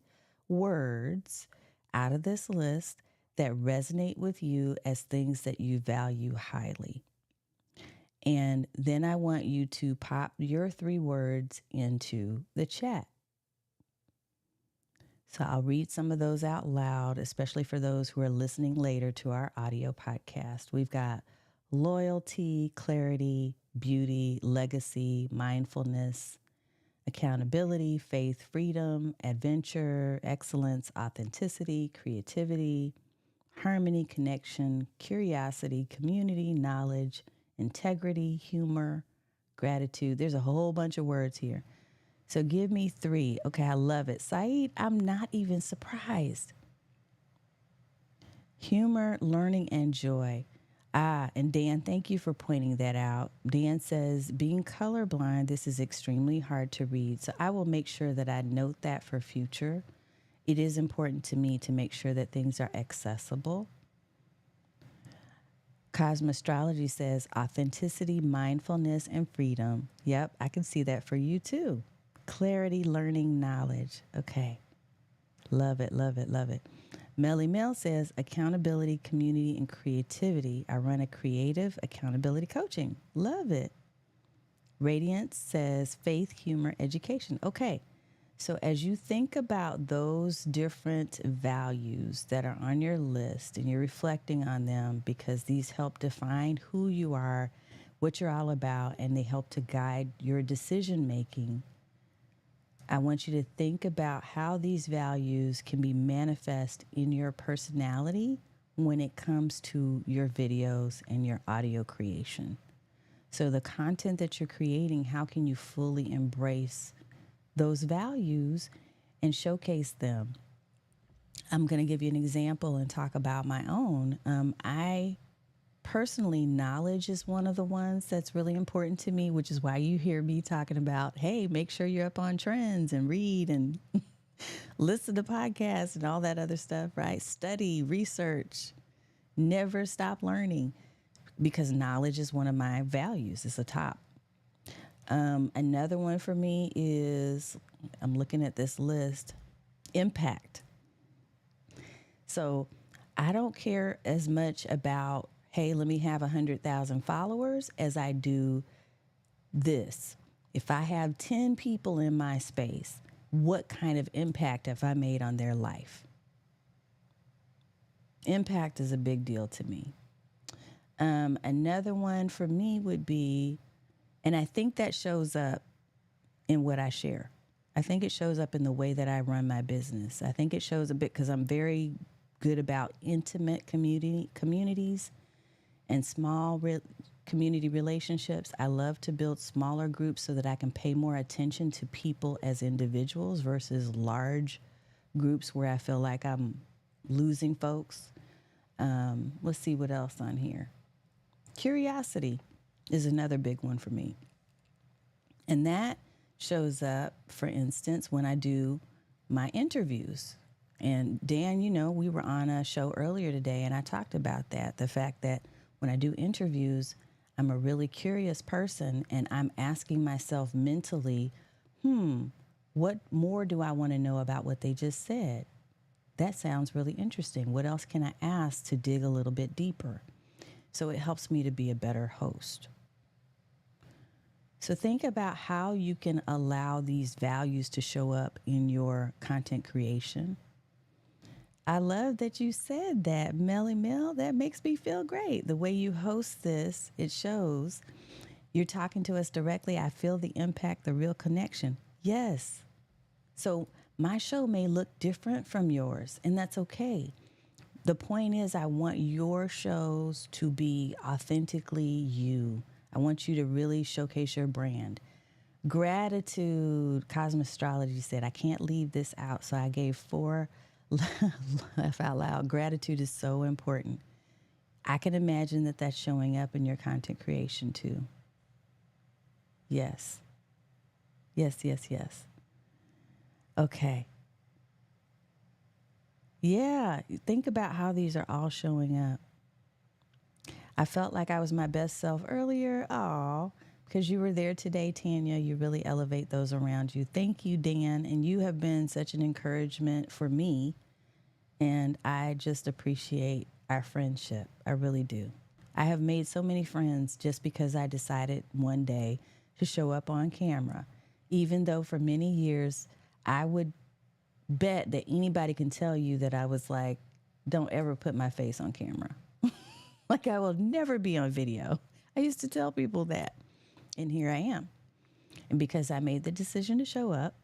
words out of this list that resonate with you as things that you value highly. And then I want you to pop your 3 words into the chat. So I'll read some of those out loud, especially for those who are listening later to our audio podcast. We've got loyalty, clarity, beauty, legacy, mindfulness, accountability, faith, freedom, adventure, excellence, authenticity, creativity, harmony, connection, curiosity, community, knowledge, integrity, humor, gratitude. There's a whole bunch of words here. So give me 3. Okay, I love it. Saeed, I'm not even surprised. Humor, learning, and joy. And Dan, thank you for pointing that out. Dan says, being colorblind, this is extremely hard to read. So I will make sure that I note that for future. It is important to me to make sure that things are accessible. Cosmostrology says authenticity, mindfulness, and freedom. Yep, I can see that for you too. Clarity, learning, knowledge. Okay. Love it, love it, love it. Melly Mel says accountability, community, and creativity. I run a creative accountability coaching. Love it. Radiance says faith, humor, education. Okay. So as you think about those different values that are on your list and you're reflecting on them because these help define who you are, what you're all about, and they help to guide your decision making, I want you to think about how these values can be manifest in your personality when it comes to your videos and your audio creation. So the content that you're creating, how can you fully embrace those values and showcase them? I'm going to give you an example and talk about my own. I personally, knowledge is one of the ones that's really important to me, which is why you hear me talking about, hey, make sure you're up on trends and read and listen to podcasts and all that other stuff, right? Study, research, never stop learning, because knowledge is one of my values. It's a top. Another one for me is, I'm looking at this list, impact. So I don't care as much about, hey, let me have 100,000 followers as I do this. If I have 10 people in my space, what kind of impact have I made on their life? Impact is a big deal to me. Another one for me would be, and I think that shows up in what I share. I think it shows up in the way that I run my business. I think it shows a bit because I'm very good about intimate communities and small community relationships. I love to build smaller groups so that I can pay more attention to people as individuals versus large groups where I feel like I'm losing folks. Let's see what else on here. Curiosity is another big one for me. And that shows up, for instance, when I do my interviews. And Dan, you know, we were on a show earlier today and I talked about that. The fact that when I do interviews, I'm a really curious person and I'm asking myself mentally, what more do I want to know about what they just said? That sounds really interesting. What else can I ask to dig a little bit deeper? So it helps me to be a better host. So think about how you can allow these values to show up in your content creation. I love that you said that, Melly Mel. That makes me feel great. The way you host this, it shows you're talking to us directly. I feel the impact, the real connection. Yes. So my show may look different from yours, and that's okay. The point is, I want your shows to be authentically you. I want you to really showcase your brand. Gratitude, Cosmostrology said, I can't leave this out. So I gave 4, laugh out loud. Gratitude is so important. I can imagine that that's showing up in your content creation too. Yes. Yes, yes, yes. Okay. Yeah, think about how these are all showing up. I felt like I was my best self earlier. Oh, because you were there today, Tanya. You really elevate those around you. Thank you, Dan. And you have been such an encouragement for me And I just appreciate our friendship. I really do. I have made so many friends just because I decided one day to show up on camera, even though for many years I would bet that anybody can tell you that I was like, don't ever put my face on camera. Like I will never be on video. I used to tell people that. And here I am. And because I made the decision to show up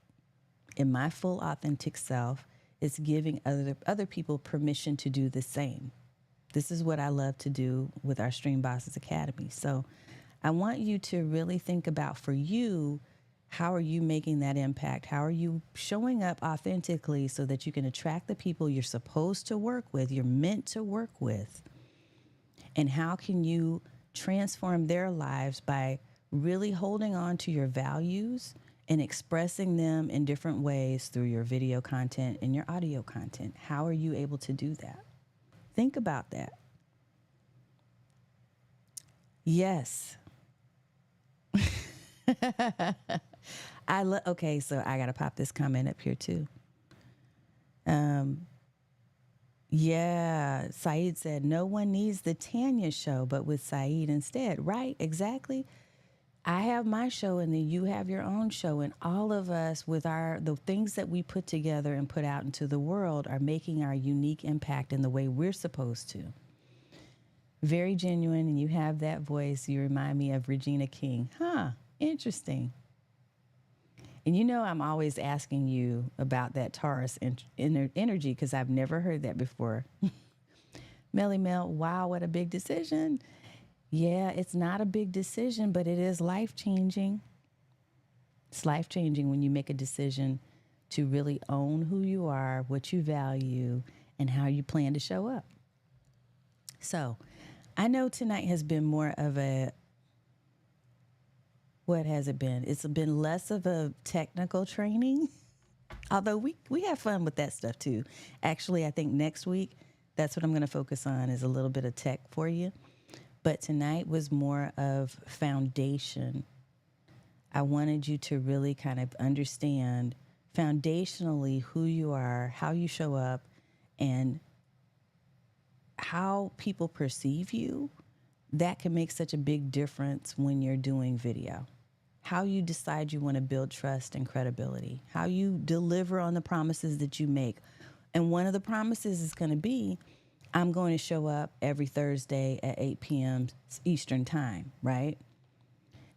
in my full authentic self, it's giving other people permission to do the same. This is what I love to do with our Stream Bosses Academy. So I want you to really think about, for you, how are you making that impact? How are you showing up authentically so that you can attract the people you're supposed to work with, you're meant to work with? And how can you transform their lives by really holding on to your values and expressing them in different ways through your video content and your audio content? How are you able to do that? Think about that. Yes. Okay, so I got to pop this comment up here too. Yeah, Saeed said no one needs the Tanya show, but with Saeed instead. Right, exactly. I have my show and then you have your own show, and all of us with the things that we put together and put out into the world are making our unique impact in the way we're supposed to. Very genuine, and you have that voice. You remind me of Regina King. Huh, interesting. And you know, I'm always asking you about that Taurus energy because I've never heard that before. Melly Mel, wow, what a big decision. Yeah, it's not a big decision, but it is life changing. It's life changing when you make a decision to really own who you are, what you value, and how you plan to show up. So I know tonight has been more of what has it been? It's been less of a technical training, although we have fun with that stuff too. Actually, I think next week, that's what I'm going to focus on, is a little bit of tech for you. But tonight was more of foundation. I wanted you to really kind of understand foundationally who you are, how you show up, and how people perceive you. That can make such a big difference when you're doing video. How you decide you want to build trust and credibility, how you deliver on the promises that you make. And one of the promises is going to be, I'm going to show up every Thursday at 8 p.m. Eastern time, right?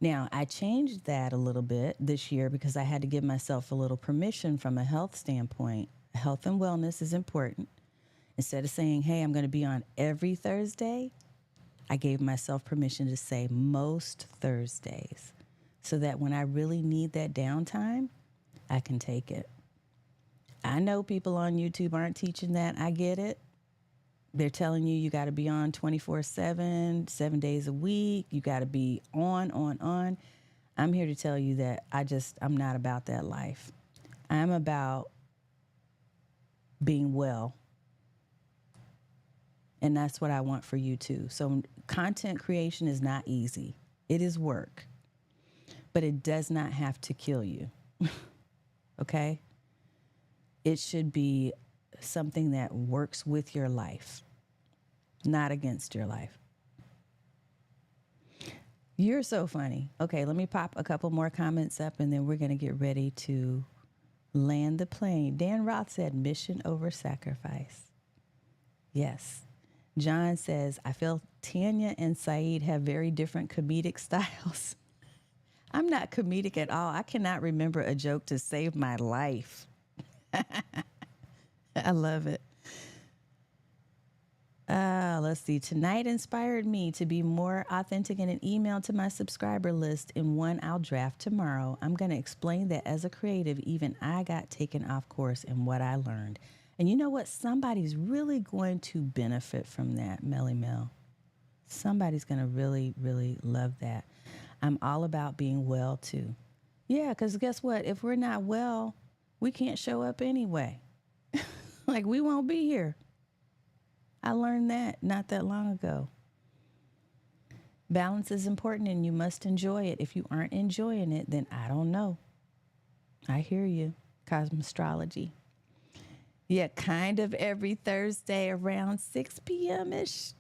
Now, I changed that a little bit this year because I had to give myself a little permission from a health standpoint. Health and wellness is important. Instead of saying, hey, I'm going to be on every Thursday, I gave myself permission to say most Thursdays so that when I really need that downtime, I can take it. I know people on YouTube aren't teaching that. I get it. They're telling you got to be on 24/7, 7 days a week. You got to be on. I'm here to tell you that I'm not about that life. I'm about being well. And that's what I want for you too. So content creation is not easy. It is work, but it does not have to kill you. Okay? It should be something that works with your life, not against your life. You're so funny. Okay, let me pop a couple more comments up and then we're going to get ready to land the plane. Dan Roth said mission over sacrifice. Yes. John says, I feel Tanya and Saeed have very different comedic styles. I'm not comedic at all. I cannot remember a joke to save my life. I love it. Let's see. Tonight inspired me to be more authentic in an email to my subscriber list, and one I'll draft tomorrow. I'm going to explain that as a creative, even I got taken off course in what I learned. And you know what? Somebody's really going to benefit from that, Melly Mel. Somebody's going to really, really love that. I'm all about being well, too. Yeah, because guess what? If we're not well, we can't show up anyway. Like, we won't be here. I learned that not that long ago. Balance is important and you must enjoy it. If you aren't enjoying it, then I don't know. I hear you, Cosmostrology. Yeah, kind of every Thursday around 6 p.m. ish.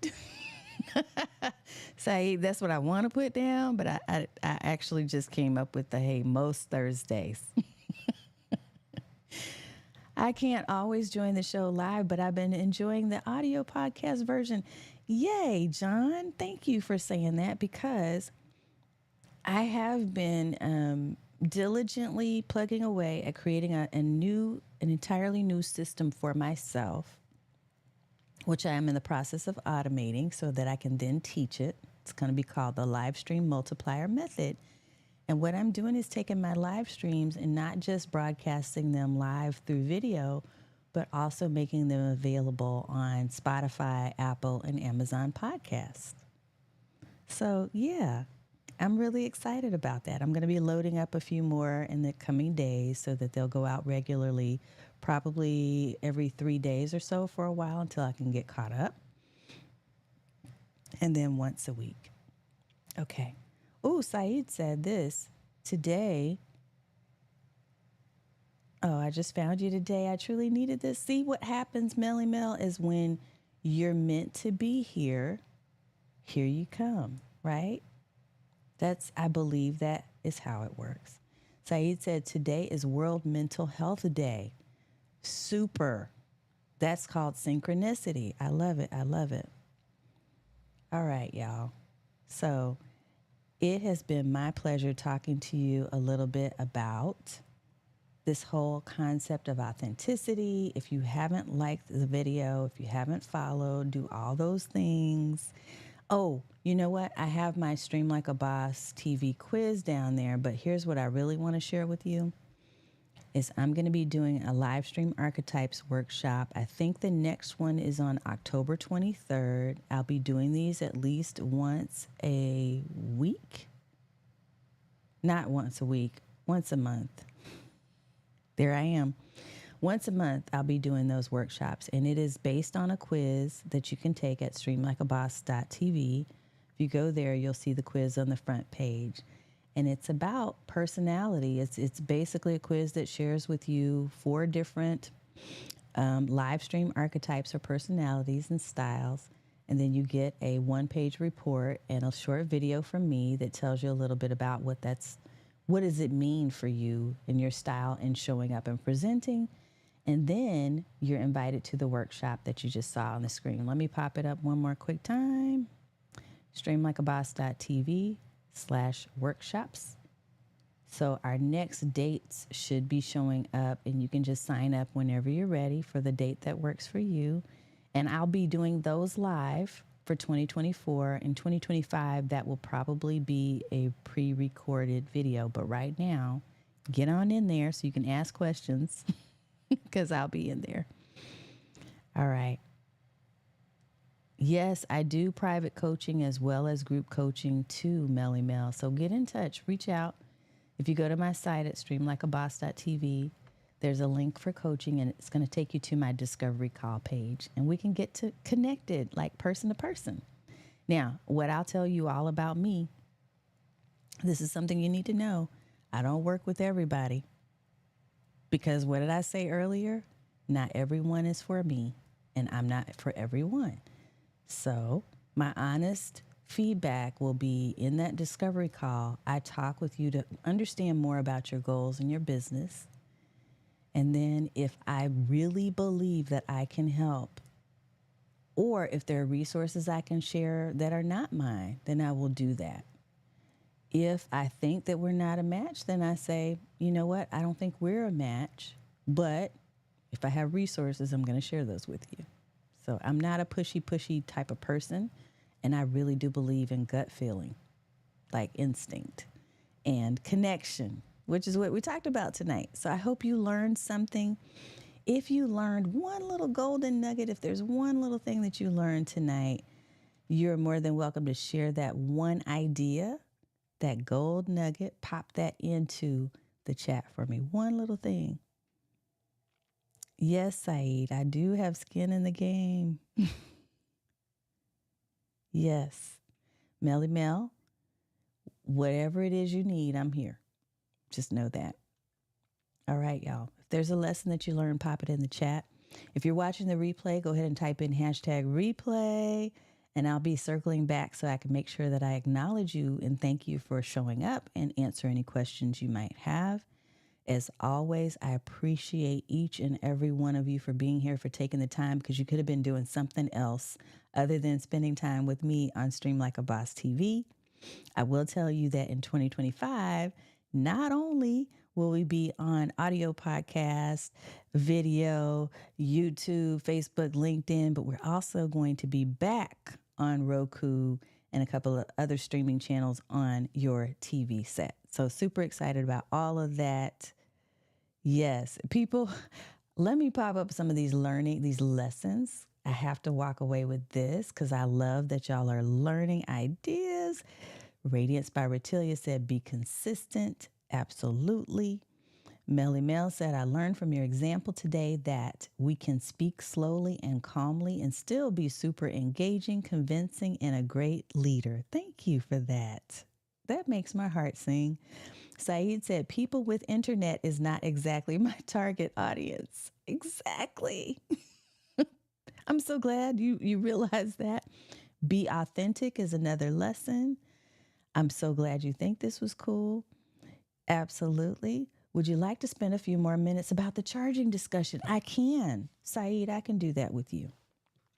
Say that's what I want to put down, but I actually just came up with the hey, most Thursdays. I can't always join the show live, but I've been enjoying the audio podcast version. Yay, John. Thank you for saying that because I have been diligently plugging away at creating an entirely new system for myself, which I am in the process of automating so that I can then teach it. It's going to be called the live stream multiplier method. And what I'm doing is taking my live streams and not just broadcasting them live through video, but also making them available on Spotify, Apple, and Amazon podcasts. So, yeah, I'm really excited about that. I'm going to be loading up a few more in the coming days so that they'll go out regularly, probably every 3 days or so for a while until I can get caught up. And then once a week. Okay. Oh, Saeed said this today. Oh, I just found you today. I truly needed this. See what happens, Melly Mel, is when you're meant to be here, here you come, right? I believe that is how it works. Saeed said, today is World Mental Health Day. Super. That's called synchronicity. I love it. I love it. All right, y'all. So it has been my pleasure talking to you a little bit about this whole concept of authenticity. If you haven't liked the video, if you haven't followed, do all those things. Oh, you know what? I have my Stream Like a Boss TV quiz down there, but here's what I really want to share with you is I'm going to be doing a live stream archetypes workshop. I think the next one is on October 23rd. I'll be doing these at least once a week. Not once a week, once a month. There I am. Once a month, I'll be doing those workshops, and it is based on a quiz that you can take at streamlikeaboss.tv. If you go there, you'll see the quiz on the front page, and it's about personality. It's basically a quiz that shares with you 4 different live stream archetypes or personalities and styles, and then you get a 1-page report and a short video from me that tells you a little bit about what does it mean for you and your style in showing up and presenting. And then you're invited to the workshop that you just saw on the screen. Let me pop it up one more quick time. streamlikeaboss.tv/workshops. So our next dates should be showing up, and you can just sign up whenever you're ready for the date that works for you. And I'll be doing those live for 2024. In 2025, that will probably be a pre-recorded video. But right now, get on in there so you can ask questions because I'll be in there. All right. Yes, I do private coaching as well as group coaching too, Melly Mel. So get in touch, reach out. If you go to my site at streamlikeaboss.tv, there's a link for coaching, and it's going to take you to my discovery call page, and we can get connected like person to person. Now, what I'll tell you all about me, this is something you need to know. I don't work with everybody because what did I say earlier? Not everyone is for me, and I'm not for everyone. So my honest feedback will be in that discovery call. I talk with you to understand more about your goals and your business. And then if I really believe that I can help, or if there are resources I can share that are not mine, then I will do that. If I think that we're not a match, then I say, you know what? I don't think we're a match, but if I have resources, I'm going to share those with you. So I'm not a pushy type of person. And I really do believe in gut feeling, like instinct and connection, which is what we talked about tonight. So I hope you learned something. If you learned one little golden nugget, if there's one little thing that you learned tonight, you're more than welcome to share that one idea, that gold nugget, pop that into the chat for me. One little thing. Yes, Saeed, I do have skin in the game. Yes. Melly Mel, whatever it is you need, I'm here. Just know that. All right, y'all. If there's a lesson that you learned, pop it in the chat. If you're watching the replay, go ahead and type in hashtag replay, and I'll be circling back so I can make sure that I acknowledge you and thank you for showing up and answer any questions you might have. As always, I appreciate each and every one of you for being here, for taking the time, because you could have been doing something else other than spending time with me on Stream Like a Boss TV. I will tell you that in 2025, not only will we be on audio podcast, video, YouTube, Facebook, LinkedIn, but we're also going to be back on Roku and a couple of other streaming channels on your TV set. So super excited about all of that. Yes, people, let me pop up some of these lessons. I have to walk away with this because I love that y'all are learning ideas. Radiance by Ratilia said, be consistent. Absolutely. Melly Mel said, I learned from your example today that we can speak slowly and calmly and still be super engaging, convincing, and a great leader. Thank you for that. That makes my heart sing. Saeed said, people with internet is not exactly my target audience. Exactly. I'm so glad you realize that. Be authentic is another lesson. I'm so glad you think this was cool. Absolutely. Would you like to spend a few more minutes about the charging discussion? I can. Saeed, I can do that with you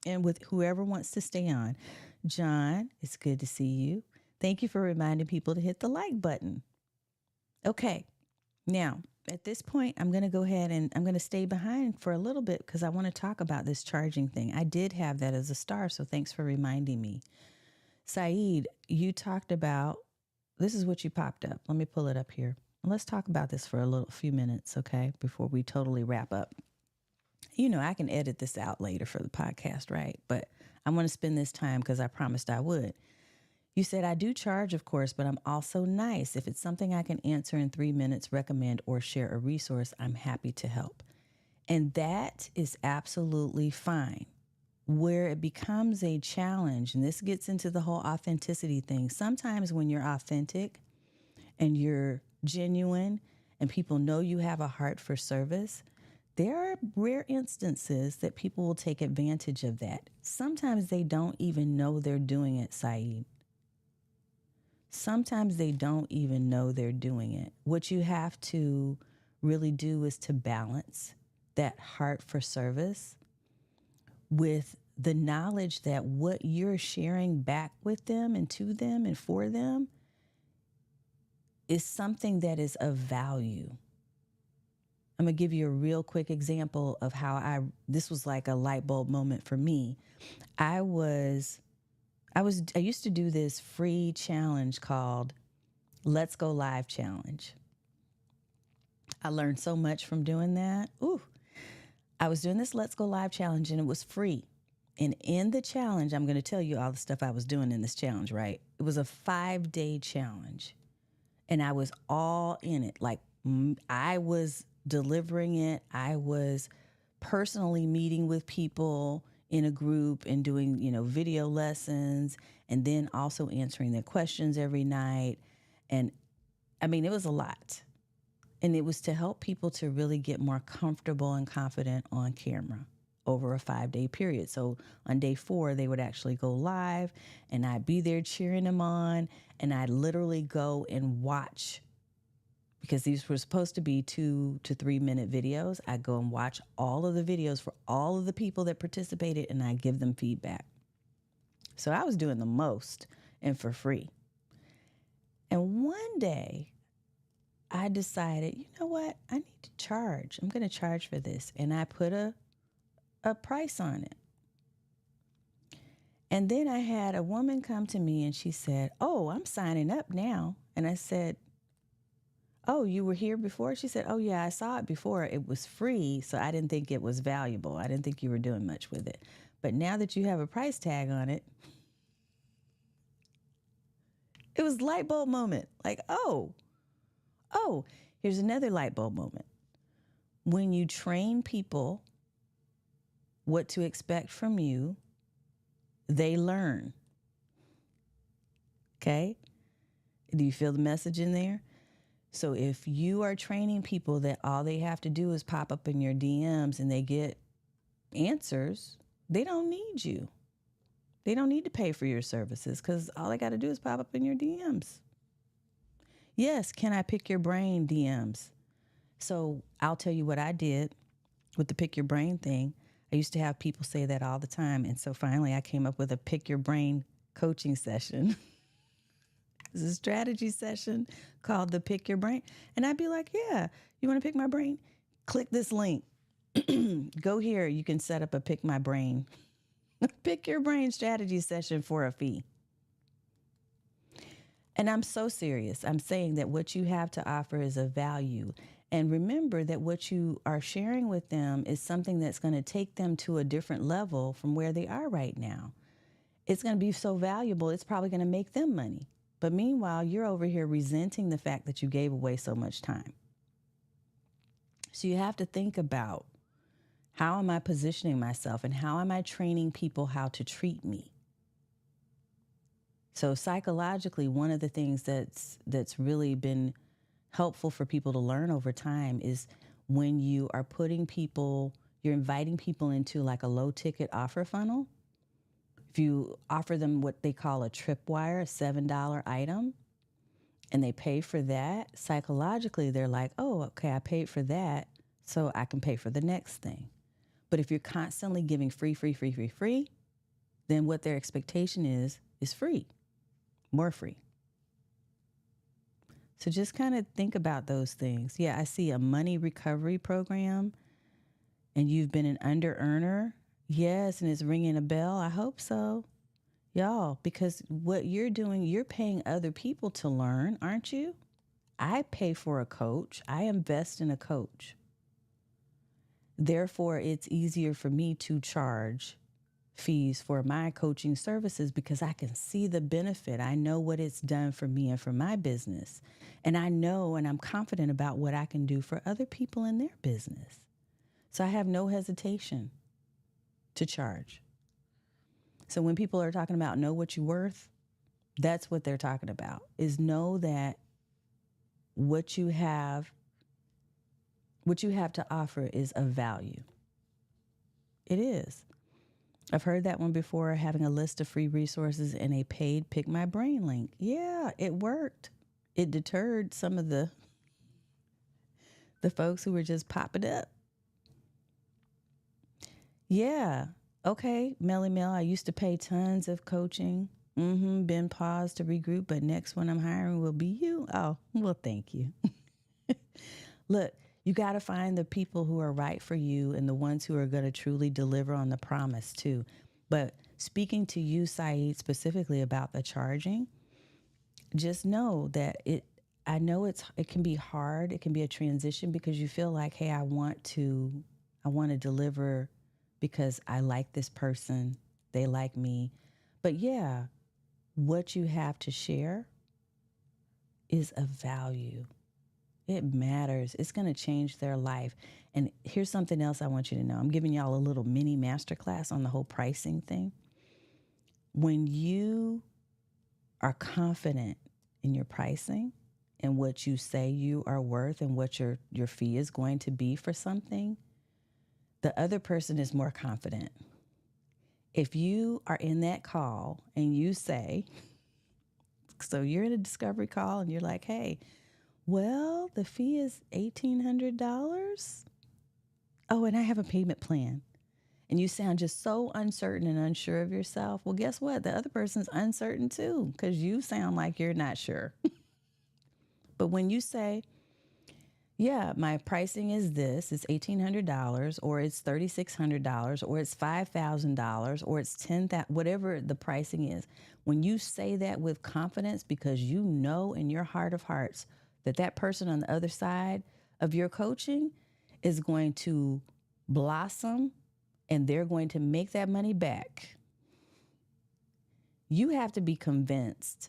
and with whoever wants to stay on. John, it's good to see you. Thank you for reminding people to hit the like button. Okay. Now, at this point, I'm going to go ahead and I'm going to stay behind for a little bit because I want to talk about this charging thing. I did have that as a star, so thanks for reminding me. Saeed, you talked about, this is what you popped up. Let me pull it up here. Let's talk about this for a few minutes, okay, before we totally wrap up. You know, I can edit this out later for the podcast, right? But I want to spend this time because I promised I would. You said, I do charge, of course, but I'm also nice. If it's something I can answer in 3 minutes, recommend, or share a resource, I'm happy to help. And that is absolutely fine. Where it becomes a challenge, and this gets into the whole authenticity thing. Sometimes when you're authentic and you're genuine and people know you have a heart for service, there are rare instances that people will take advantage of that. Sometimes they don't even know they're doing it, Saeed. Sometimes they don't even know they're doing it. What you have to really do is to balance that heart for service with the knowledge that what you're sharing back with them and to them and for them is something that is of value. I'm going to give you a real quick example of how this was like a light bulb moment for me. I used to do this free challenge called Let's Go Live Challenge. I learned so much from doing that. I was doing this Let's Go Live Challenge and it was free. And in the challenge, I'm going to tell you all the stuff I was doing in this challenge, right? It was a 5-day challenge and I was all in it. Like I was delivering it. I was personally meeting with people in a group and doing, video lessons and then also answering their questions every night. And I mean, it was a lot. And it was to help people to really get more comfortable and confident on camera over a 5-day period. So on day 4, they would actually go live and I'd be there cheering them on. And I'd literally go and watch, because these were supposed to be 2 to 3 minute videos. I'd go and watch all of the videos for all of the people that participated and I'd give them feedback. So I was doing the most and for free. And one day I decided, you know what? I need to charge. I'm going to charge for this. And I put a price on it. And then I had a woman come to me and she said, oh, I'm signing up now. And I said, oh, you were here before? She said, oh, yeah, I saw it before. It was free, so I didn't think it was valuable. I didn't think you were doing much with it. But now that you have a price tag on it, it was light bulb moment. Like, oh, here's another light bulb moment. When you train people what to expect from you, they learn. Okay? Do you feel the message in there? So if you are training people that all they have to do is pop up in your DMs and they get answers, they don't need you. They don't need to pay for your services because all they got to do is pop up in your DMs. Yes, can I pick your brain DMs? So I'll tell you what I did with the pick your brain thing. I used to have people say that all the time. And so finally I came up with a pick your brain coaching session. It's a strategy session called the pick your brain. And I'd be like, yeah, you want to pick my brain? Click this link. Go here. You can set up a pick my brain, pick your brain strategy session for a fee. And I'm so serious. I'm saying that what you have to offer is of value. And remember that what you are sharing with them is something that's going to take them to a different level from where they are right now. It's going to be so valuable, it's probably going to make them money. But meanwhile, you're over here resenting the fact that you gave away so much time. So you have to think about, how am I positioning myself and how am I training people how to treat me? So psychologically, one of the things that's really been helpful for people to learn over time is when you are you're inviting people into like a low ticket offer funnel. If you offer them what they call a tripwire, a $7 item, and they pay for that, psychologically, they're like, oh, okay, I paid for that, so I can pay for the next thing. But if you're constantly giving free, then what their expectation is free, more free. So just kind of think about those things. Yeah, I see a money recovery program, and you've been an under earner. Yes, and it's ringing a bell. I hope so. Y'all, because what you're doing, you're paying other people to learn, aren't you? I pay for a coach. I invest in a coach. Therefore, it's easier for me to charge fees for my coaching services because I can see the benefit. I know what it's done for me and for my business. And I know and I'm confident about what I can do for other people in their business. So I have no hesitation to charge. So when people are talking about know what you're worth, that's what they're talking about, is know that what you have to offer is of value. It is. I've heard that one before, having a list of free resources and a paid Pick My Brain link. Yeah, it worked. It deterred some of the folks who were just popping up. Yeah. Okay, Melly Mel, I used to pay tons of coaching. Been paused to regroup, but next one I'm hiring will be you. Oh, well, thank you. Look, you got to find the people who are right for you and the ones who are going to truly deliver on the promise too. But speaking to you, Saeed, specifically about the charging, just know that I know it can be hard. It can be a transition because you feel like, hey, I want to deliver because I like this person. They like me. But yeah, what you have to share is of value. It matters. It's going to change their life. And here's something else I want you to know. I'm giving y'all a little mini masterclass on the whole pricing thing. When you are confident in your pricing and what you say you are worth and what your fee is going to be for something, the other person is more confident. If you are in that call and you say, so you're in a discovery call and you're like, hey, well, the fee is $1,800. Oh, and I have a payment plan. And you sound just so uncertain and unsure of yourself. Well, guess what? The other person's uncertain too, because you sound like you're not sure. But when you say, yeah, my pricing is this, it's $1,800 or it's $3,600 or it's $5,000 or it's $10,000, whatever the pricing is. When you say that with confidence, because you know in your heart of hearts that person on the other side of your coaching is going to blossom and they're going to make that money back. You have to be convinced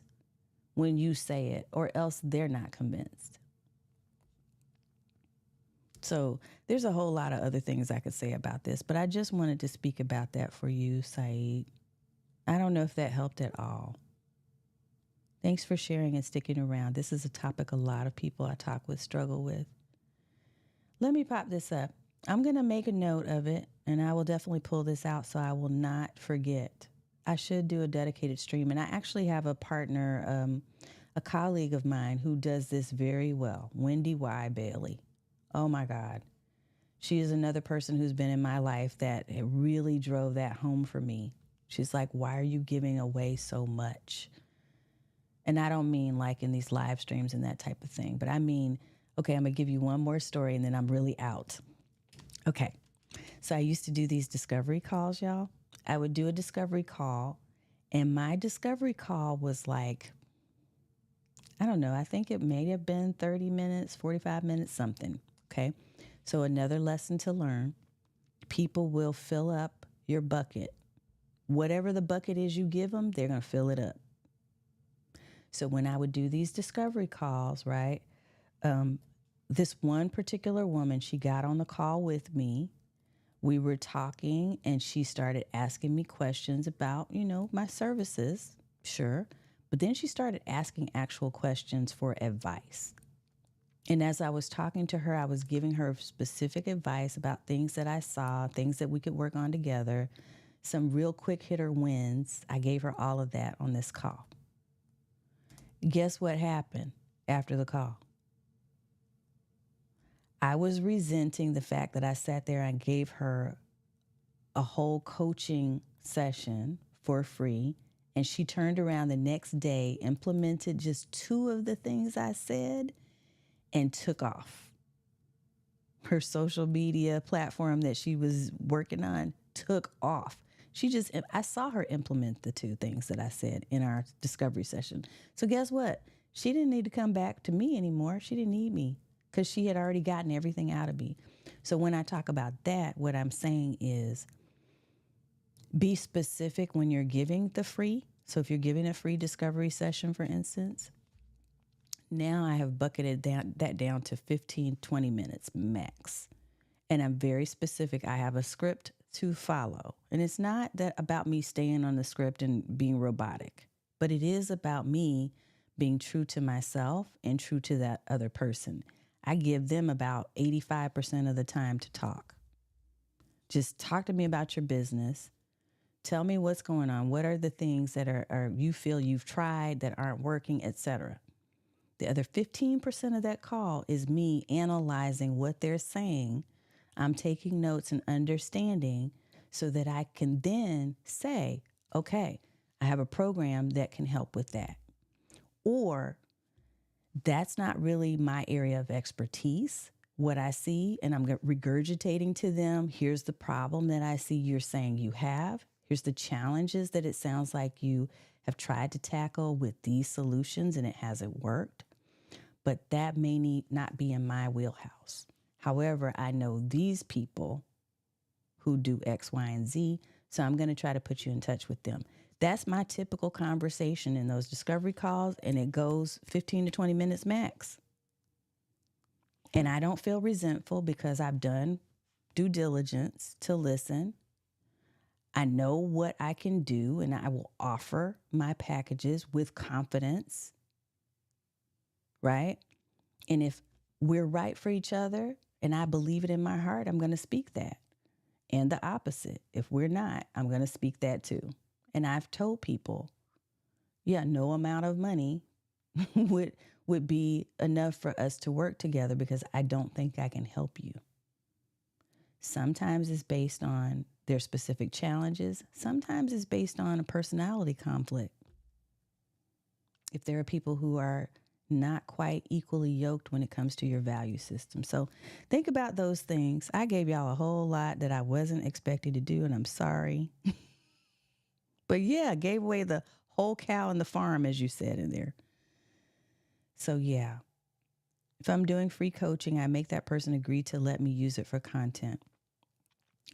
when you say it, or else they're not convinced. So there's a whole lot of other things I could say about this, but I just wanted to speak about that for you, Saeed. I don't know if that helped at all. Thanks for sharing and sticking around. This is a topic a lot of people I talk with struggle with. Let me pop this up. I'm going to make a note of it. and I will definitely pull this out so I will not forget. I should do a dedicated stream. And I actually have a partner, a colleague of mine who does this very well, Wendy Y. Bailey. Oh my God. She is another person who's been in my life that it really drove that home for me. She's like, why are you giving away so much? And I don't mean like in these live streams and that type of thing, but I mean, okay, I'm going to give you one more story and then I'm really out. Okay. So I used to do these discovery calls, y'all. I would do a discovery call, and my discovery call was like, I don't know, I think it may have been 30 minutes, 45 minutes, something. Okay. So another lesson to learn, people will fill up your bucket. Whatever the bucket is you give them, they're going to fill it up. So when I would do these discovery calls, right, this one particular woman, she got on the call with me. We were talking and she started asking me questions about, my services, sure. But then she started asking actual questions for advice. And as I was talking to her, I was giving her specific advice about things that I saw, things that we could work on together, some real quick hitter wins. I gave her all of that on this call. Guess what happened after the call? I was resenting the fact that I sat there and gave her a whole coaching session for free. And she turned around the next day, implemented just 2 of the things I said, and took off. Her social media platform that she was working on took off. I saw her implement the 2 things that I said in our discovery session. So guess what? She didn't need to come back to me anymore. She didn't need me because she had already gotten everything out of me. So when I talk about that, what I'm saying is be specific when you're giving the free. So if you're giving a free discovery session, for instance, now I have bucketed that down to 15, 20 minutes max. And I'm very specific. I have a script to follow. And it's not that about me staying on the script and being robotic, but it is about me being true to myself and true to that other person. I give them about 85% of the time to talk. Just talk to me about your business. Tell me what's going on. What are the things that are you feel you've tried that aren't working, etc. The other 15% of that call is me analyzing what they're saying. I'm taking notes and understanding so that I can then say, okay, I have a program that can help with that. Or that's not really my area of expertise. What I see, and I'm regurgitating to them, here's the problem that I see you're saying you have. Here's the challenges that it sounds like you have tried to tackle with these solutions and it hasn't worked. But that may not be in my wheelhouse. However, I know these people who do X, Y, and Z, so I'm going to try to put you in touch with them. That's my typical conversation in those discovery calls, and it goes 15 to 20 minutes max. And I don't feel resentful because I've done due diligence to listen. I know what I can do, and I will offer my packages with confidence, right? And if we're right for each other and I believe it in my heart, I'm going to speak that. And the opposite, if we're not, I'm going to speak that too. And I've told people, yeah, no amount of money would be enough for us to work together because I don't think I can help you. Sometimes it's based on their specific challenges. Sometimes it's based on a personality conflict. If there are people who are not quite equally yoked when it comes to your value system. So think about those things. I gave y'all a whole lot that I wasn't expecting to do, and I'm sorry. But yeah, gave away the whole cow in the farm, as you said in there. So yeah, if I'm doing free coaching, I make that person agree to let me use it for content.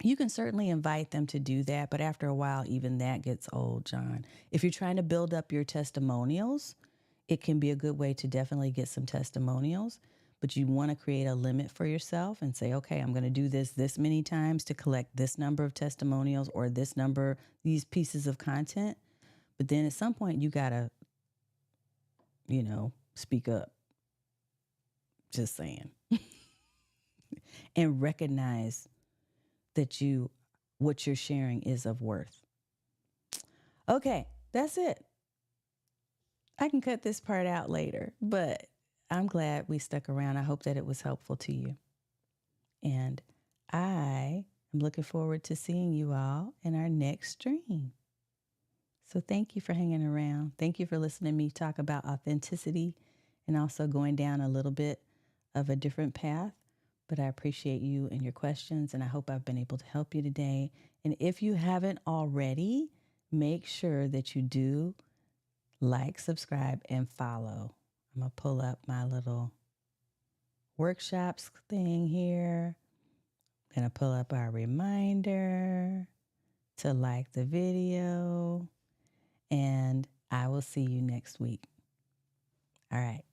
You can certainly invite them to do that, but after a while, even that gets old, John. If you're trying to build up your testimonials, it can be a good way to definitely get some testimonials, but you want to create a limit for yourself and say, okay, I'm going to do this many times to collect this number of testimonials or these pieces of content. But then at some point you got to, speak up. Just saying. And recognize that you what you're sharing is of worth. Okay, that's it. I can cut this part out later, but I'm glad we stuck around. I hope that it was helpful to you. And I am looking forward to seeing you all in our next stream. So thank you for hanging around. Thank you for listening to me talk about authenticity and also going down a little bit of a different path. But I appreciate you and your questions, and I hope I've been able to help you today. And if you haven't already, make sure that you do like, subscribe, and follow. I'm going to pull up my little workshops thing here. I'm going to pull up our reminder to like the video, and I will see you next week. All right.